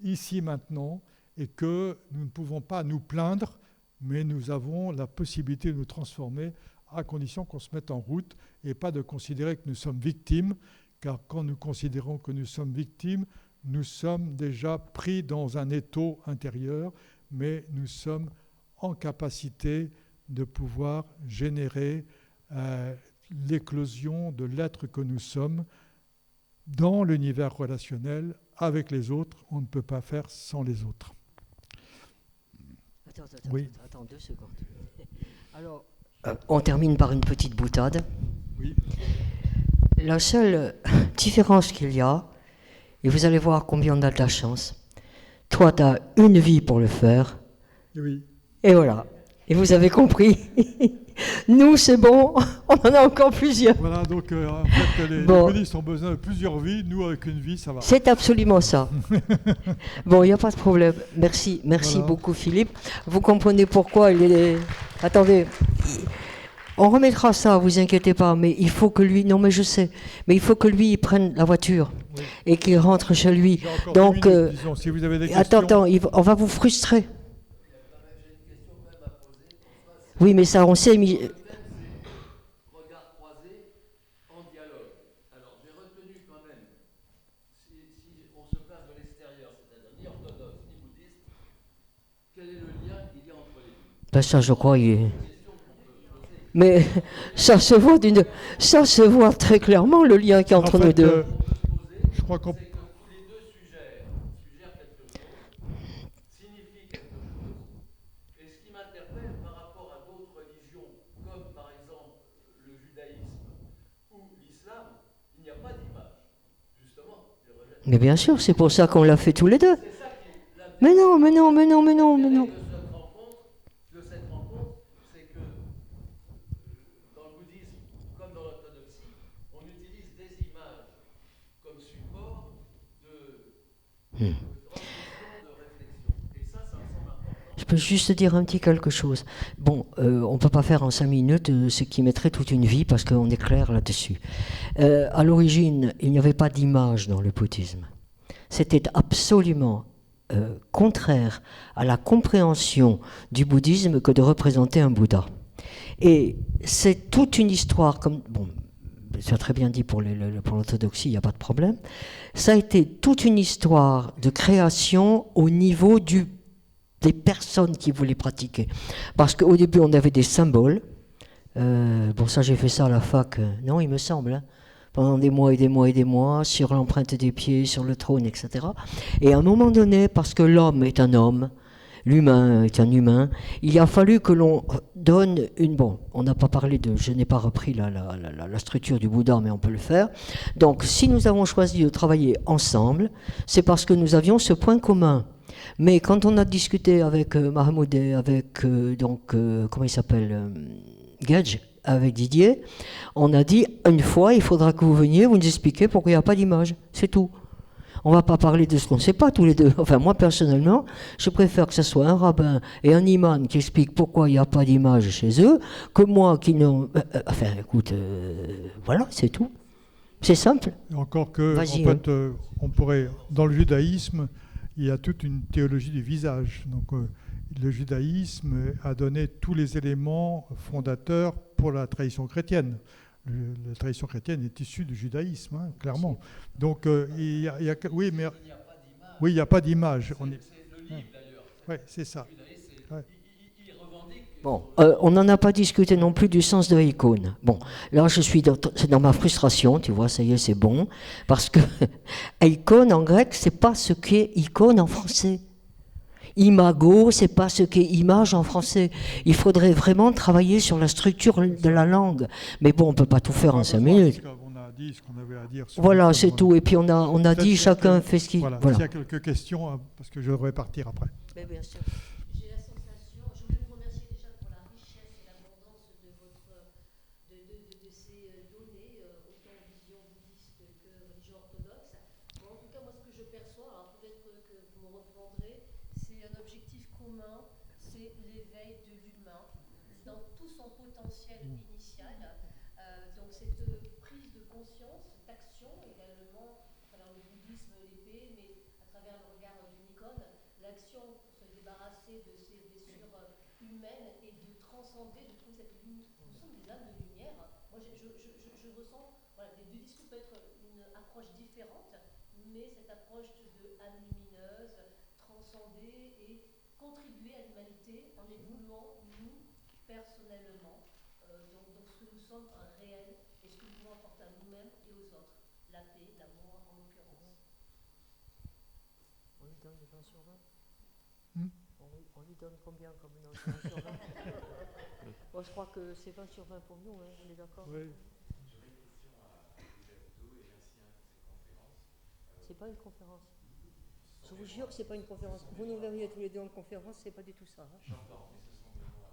ici maintenant et que nous ne pouvons pas nous plaindre, mais nous avons la possibilité de nous transformer à condition qu'on se mette en route et pas de considérer que nous sommes victimes, car quand nous considérons que nous sommes victimes, nous sommes déjà pris dans un étau intérieur, mais nous sommes en capacité de pouvoir générer l'éclosion de l'être que nous sommes dans l'univers relationnel avec les autres. On ne peut pas faire sans les autres. Attends 2 secondes. Alors, on termine par une petite boutade. Oui. La seule différence qu'il y a, et vous allez voir combien on a de la chance, toi, tu as une vie pour le faire. Oui. Et voilà. Et vous avez compris. Nous, c'est bon, on en a encore plusieurs. Voilà, donc en fait, les bouddhistes ont besoin de plusieurs vies. Nous, avec une vie, ça va. C'est absolument ça. Bon, il n'y a pas de problème. Merci voilà. Beaucoup, Philippe. Vous comprenez pourquoi il est... Attendez, on remettra ça, vous inquiétez pas, mais il faut que lui... Non, mais je sais. Mais il faut que lui, il prenne la voiture et qu'il rentre chez lui. Donc, minutes, disons, si vous avez des questions... Attends, on va vous frustrer. Oui, mais ça, on sait... Regard croisé en dialogue. Alors, j'ai retenu quand même, si on se place de l'extérieur, c'est-à-dire ni orthodoxe ni bouddhiste, quel est le lien qu'il y a entre les deux? Ben ça, je crois, mais ça se voit très clairement, le lien qu'il y a entre nous deux. Je crois qu'on... Mais bien sûr, c'est pour ça qu'on l'a fait tous les deux. Mais non. De cette rencontre, c'est que dans le bouddhisme, comme dans l'orthodoxie, on utilise des images comme support de réflexion. Et ça me semble important. Je peux juste dire un petit quelque chose. Bon, on ne peut pas faire en 5 minutes ce qui mettrait toute une vie, parce qu'on est clair là-dessus. À l'origine, il n'y avait pas d'image dans le bouddhisme. C'était absolument contraire à la compréhension du bouddhisme que de représenter un Bouddha. Et c'est toute une histoire, comme bon, tu as très bien dit pour l'orthodoxie, il n'y a pas de problème. Ça a été toute une histoire de création au niveau des personnes qui voulaient pratiquer. Parce qu'au début, on avait des symboles. Bon, ça, j'ai fait ça à la fac, non, il me semble, hein, pendant des mois et des mois et des mois, sur l'empreinte des pieds, sur le trône, etc. Et à un moment donné, parce que l'homme est un homme, l'humain est un humain, il a fallu que l'on donne une... Bon, on n'a pas parlé de... Je n'ai pas repris la structure du Bouddha, mais on peut le faire. Donc, si nous avons choisi de travailler ensemble, c'est parce que nous avions ce point commun. Mais quand on a discuté avec Mahmoud et avec, comment il s'appelle, Gage, avec Didier, on a dit, une fois, il faudra que vous veniez, vous nous expliquez pourquoi il n'y a pas d'image. C'est tout. On ne va pas parler de ce qu'on ne sait pas tous les deux. Enfin, moi, personnellement, je préfère que ce soit un rabbin et un imam qui expliquent pourquoi il n'y a pas d'image chez eux, que moi qui n'ont... enfin, écoute, voilà, c'est tout. C'est simple. Encore que, en fait, on pourrait, dans le judaïsme, il y a toute une théologie du visage. Donc, le judaïsme a donné tous les éléments fondateurs pour la tradition chrétienne. La tradition chrétienne est issue du judaïsme, hein, clairement. Donc, il y a oui, mais oui, il n'y a pas d'image. C'est le livre d'ailleurs. Oui, c'est ça. Ouais. Bon, on n'en a pas discuté non plus du sens de l'icône. Bon, là, c'est dans ma frustration, tu vois, ça y est, c'est bon, parce que icône en grec, c'est pas ce qu'est icône en français. Imago, c'est pas ce qu'est image en français. Il faudrait vraiment travailler sur la structure de la langue. Mais bon, on peut pas tout faire en 5 minutes. On a dit ce qu'on avait à dire. Sur Voilà, l'école, c'est tout. Et puis on a dit chacun fait ce qu'il... Voilà. Voilà. S'il y a quelques questions, parce que je devrais partir après. Mais bien sûr. J'ai la sensation, je voulais vous remercier déjà pour la richesse et l'abondance de ces données, autant vision bouddhiste que religion orthodoxe. Bon, en tout cas, moi, ce que je perçois, alors peut-être que vous me reprendrez, c'est un objectif commun, c'est l'éveil de l'humain dans tout son potentiel initial. Donc cette prise de conscience, d'action également, à travers le bouddhisme, l'épée, mais à travers le regard d'une icône, l'action pour se débarrasser de ces blessures humaines et de transcender, de trouver cette lumière. Nous sommes des âmes de lumière. Moi, je ressens, voilà, des deux discours peut être une approche différente, mais cette approche de âme lumineuse, transcender et contribuer à l'humanité en évoluant nous personnellement. Donc ce que nous sommes un réel et ce que nous pouvons apporter à nous-mêmes et aux autres. La paix, l'amour en l'occurrence. On lui donne 20 sur 20 on lui donne combien comme note 20 sur 20 Bon, je crois que c'est 20 sur 20 pour nous, hein, on est d'accord? Oui. J'aurais une question à Elisabeth et merci pour cette conférence. C'est pas une conférence. Je vous jure que c'est pas une conférence. Vous nous verriez tous les deux en conférence, c'est pas du tout ça. Hein. J'entends, mais ce sont des mots à moi.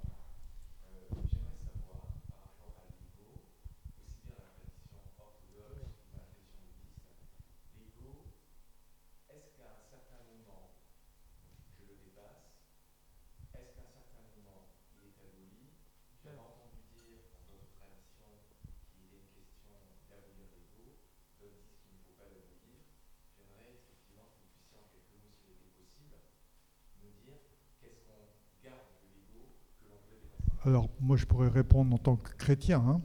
J'aimerais savoir, par rapport à l'ego, aussi bien la tradition orthodoxe que la tradition bouddhiste, l'ego, est-ce qu'à un certain moment, je le dépasse? Est-ce qu'à un certain moment, il est aboli? J'avais entendu dire dans d'autres traditions qu'il est une question d'abolir l'ego, d'autres disent qu'il ne faut pas l'abolir. J'aimerais effectivement que vous puissiez en quelques mots, s'il était possible, me dire qu'est-ce qu'on garde de l'ego que l'on veut dépasser. Alors, moi, je pourrais répondre en tant que chrétien. Hein.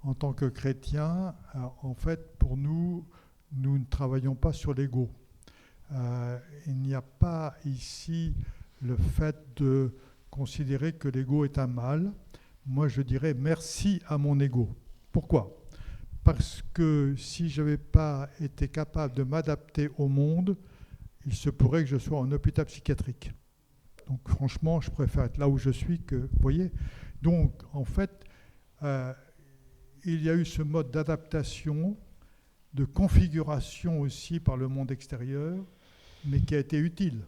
En tant que chrétien, en fait, pour nous, nous ne travaillons pas sur l'ego. Il n'y a pas ici le fait de considérer que l'ego est un mal. Moi, je dirais merci à mon ego. Pourquoi ? Parce que si je n'avais pas été capable de m'adapter au monde, il se pourrait que je sois en hôpital psychiatrique. Donc franchement, je préfère être là où je suis que... Vous voyez ? Donc, en fait, il y a eu ce mode d'adaptation, de configuration aussi par le monde extérieur, mais qui a été utile.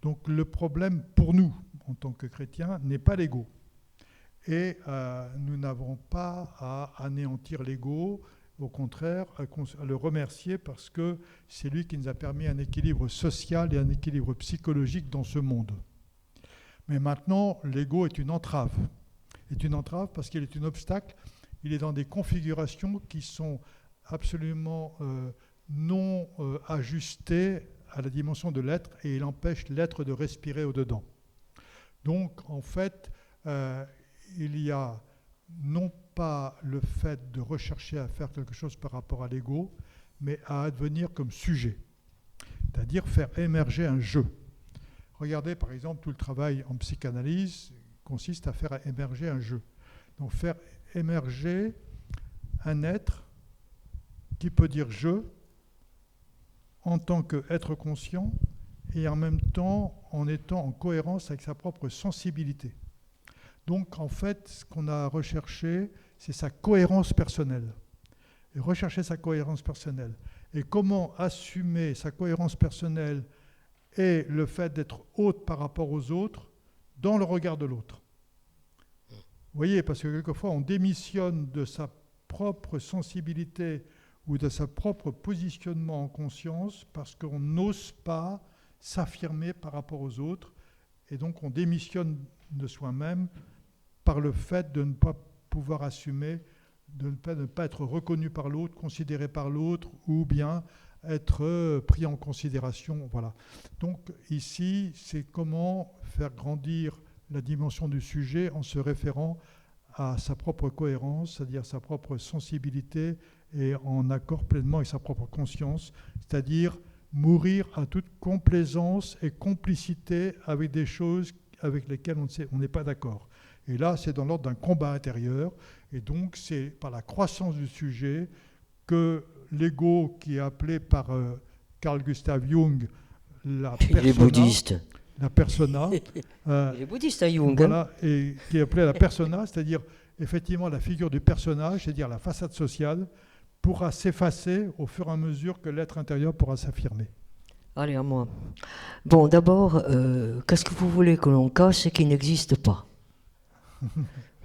Donc le problème pour nous, en tant que chrétiens, n'est pas l'ego. Et nous n'avons pas à anéantir l'ego, au contraire, à le remercier parce que c'est lui qui nous a permis un équilibre social et un équilibre psychologique dans ce monde. Mais maintenant, l'ego est une entrave. Est une entrave parce qu'il est un obstacle. Il est dans des configurations qui sont absolument non ajustées à la dimension de l'être et il empêche l'être de respirer au-dedans. Donc, en fait, il y a non pas le fait de rechercher à faire quelque chose par rapport à l'ego, mais à advenir comme sujet, c'est-à-dire faire émerger un jeu. Regardez, par exemple, tout le travail en psychanalyse consiste à faire émerger un jeu. Donc, faire émerger un être qui peut dire « je » en tant qu'être conscient et en même temps en étant en cohérence avec sa propre sensibilité. Donc, en fait, ce qu'on a recherché, c'est sa cohérence personnelle. Et rechercher sa cohérence personnelle. Et comment assumer sa cohérence personnelle et le fait d'être haute par rapport aux autres dans le regard de l'autre. Vous voyez, parce que quelquefois, on démissionne de sa propre sensibilité ou de sa propre positionnement en conscience parce qu'on n'ose pas s'affirmer par rapport aux autres. Et donc, on démissionne de soi-même par le fait de ne pas pouvoir assumer, de ne pas être reconnu par l'autre, considéré par l'autre, ou bien être pris en considération. Voilà. Donc ici, c'est comment faire grandir la dimension du sujet en se référant à sa propre cohérence, c'est-à-dire sa propre sensibilité et en accord pleinement avec sa propre conscience, c'est-à-dire mourir à toute complaisance et complicité avec des choses avec lesquelles on n'est pas d'accord. Et là, c'est dans l'ordre d'un combat intérieur. Et donc, c'est par la croissance du sujet que l'ego, qui est appelé par Carl Gustav Jung la Il est bouddhiste. la persona. Il est bouddhiste, hein, Jung. Hein. Voilà, et qui est appelée la persona, c'est-à-dire effectivement la figure du personnage, c'est-à-dire la façade sociale, pourra s'effacer au fur et à mesure que l'être intérieur pourra s'affirmer. Allez, à moi. Bon, d'abord, qu'est-ce que vous voulez que l'on cache, ce qui n'existe pas?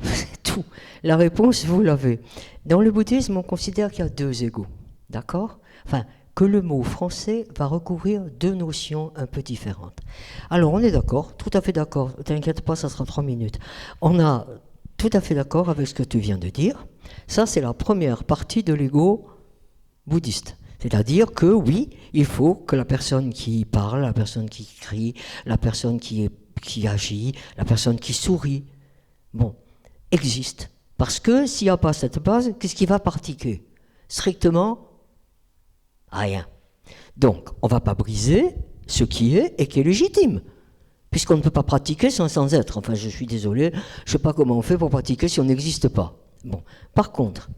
C'est tout. La réponse, vous l'avez. Dans le bouddhisme, on considère qu'il y a deux égos. D'accord? Enfin, que le mot français va recouvrir deux notions un peu différentes. Alors, on est d'accord, tout à fait d'accord. T'inquiète pas, ça sera 3 minutes. On a tout à fait d'accord avec ce que tu viens de dire. Ça, c'est la première partie de l'ego bouddhiste. C'est-à-dire que oui, il faut que la personne qui parle, la personne qui crie, la personne qui agit, la personne qui sourit, bon, existe. Parce que s'il n'y a pas cette base, qu'est-ce qui va pratiquer? Strictement rien. Donc, on ne va pas briser ce qui est et qui est légitime. Puisqu'on ne peut pas pratiquer sans être. Enfin, je suis désolé, je ne sais pas comment on fait pour pratiquer si on n'existe pas. Bon. Par contre,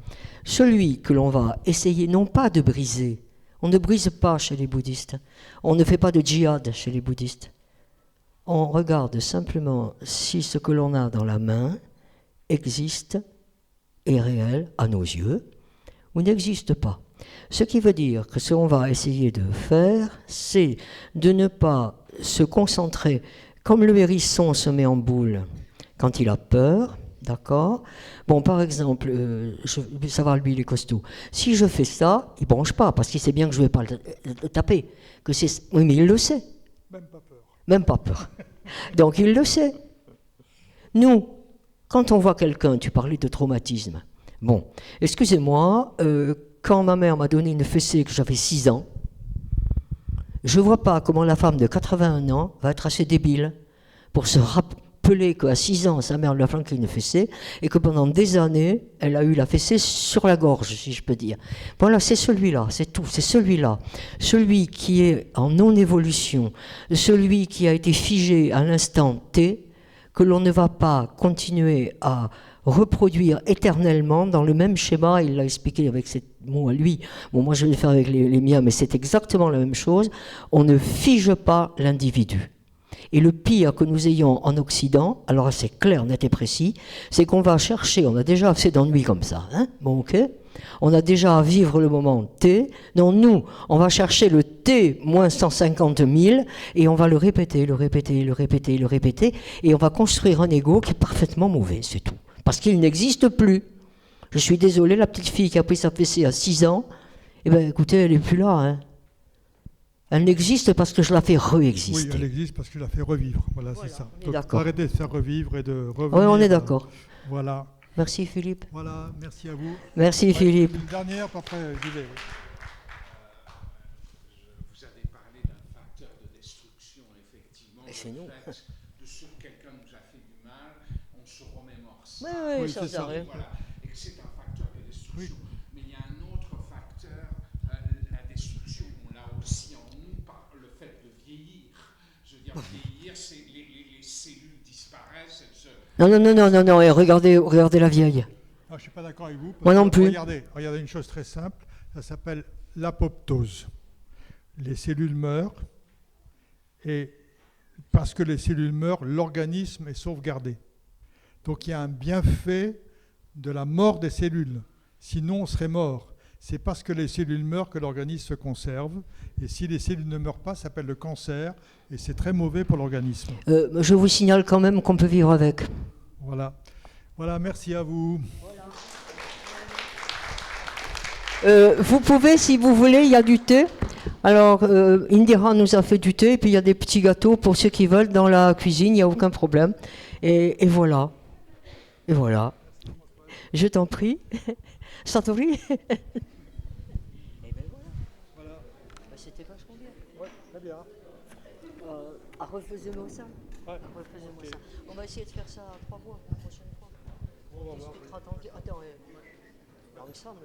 celui que l'on va essayer non pas de briser, on ne brise pas chez les bouddhistes, on ne fait pas de djihad chez les bouddhistes. On regarde simplement si ce que l'on a dans la main existe, est réel à nos yeux, ou n'existe pas. Ce qui veut dire que ce qu'on va essayer de faire, c'est de ne pas se concentrer, comme le hérisson se met en boule quand il a peur, d'accord? Bon, par exemple, ça va, lui, il est costaud. Si je fais ça, il ne bronche pas, parce qu'il sait bien que je ne vais pas le taper. Oui, mais il le sait. Même pas peur. Même pas peur. Donc, il le sait. Nous, quand on voit quelqu'un, tu parlais de traumatisme. Bon, excusez-moi, quand ma mère m'a donné une fessée que j'avais 6 ans, je ne vois pas comment la femme de 81 ans va être assez débile pour se rappeler qu'à 6 ans, sa mère lui a flanqué une fessée et que pendant des années, elle a eu la fessée sur la gorge, si je peux dire. Voilà, c'est celui-là, c'est tout, c'est celui-là. Celui qui est en non-évolution, celui qui a été figé à l'instant T, que l'on ne va pas continuer à reproduire éternellement dans le même schéma. Il l'a expliqué avec ces mots à lui. Bon, moi je vais le faire avec les miens, mais c'est exactement la même chose. On ne fige pas l'individu. Et le pire que nous ayons en Occident, alors c'est clair, net et précis, c'est qu'on va chercher, on a déjà assez d'ennuis comme ça, hein, bon ok, on a déjà à vivre le moment T, donc nous, on va chercher le T moins 150 000 et on va le répéter, le répéter, le répéter, le répéter, et on va construire un ego qui est parfaitement mauvais, c'est tout. Parce qu'il n'existe plus. Je suis désolé, la petite fille qui a pris sa fessée à 6 ans, eh bien écoutez, elle n'est plus là, hein. Elle n'existe parce que je la fais réexister. Oui, elle existe parce que je la fais revivre. Voilà, c'est ça. Donc, arrêtez de faire revivre et de revenir. Oui, on est d'accord. Voilà. Merci Philippe. Voilà, merci à vous. Merci Philippe. Une dernière, après, j'y vais. Vous avez parlé d'un facteur de destruction, effectivement. C'est nous. De ce que quelqu'un nous a fait du mal, on se remémore ça. Oui, c'est ça. arrête. Voilà. Et que c'est un facteur de destruction. Oui. Mais il y a un autre facteur, la destruction, on l'a aussi en nous par le fait de vieillir. Je veux dire, vieillir, c'est les cellules disparaissent, elles se... Non, et regardez la vieille. Je ne suis pas d'accord avec vous. Moi non plus. Regardez une chose très simple, ça s'appelle l'apoptose. Les cellules meurent, et parce que les cellules meurent, l'organisme est sauvegardé. Donc il y a un bienfait de la mort des cellules. Sinon, on serait mort. C'est parce que les cellules meurent que l'organisme se conserve. Et si les cellules ne meurent pas, ça s'appelle le cancer. Et c'est très mauvais pour l'organisme. Je vous signale quand même qu'on peut vivre avec. Voilà. Voilà, merci à vous. Vous pouvez, si vous voulez, il y a du thé. Alors, Indira nous a fait du thé. Et puis, il y a des petits gâteaux pour ceux qui veulent dans la cuisine. Il n'y a aucun problème. Et voilà. Et voilà. Je t'en prie. Satori. C'était vachement bien. Ouais, très bien. Refaisez-moi ça. Ouais. Refaisez-moi ça. On va essayer de faire ça à 3 voix la prochaine fois. On va voir. Attends, langue somme.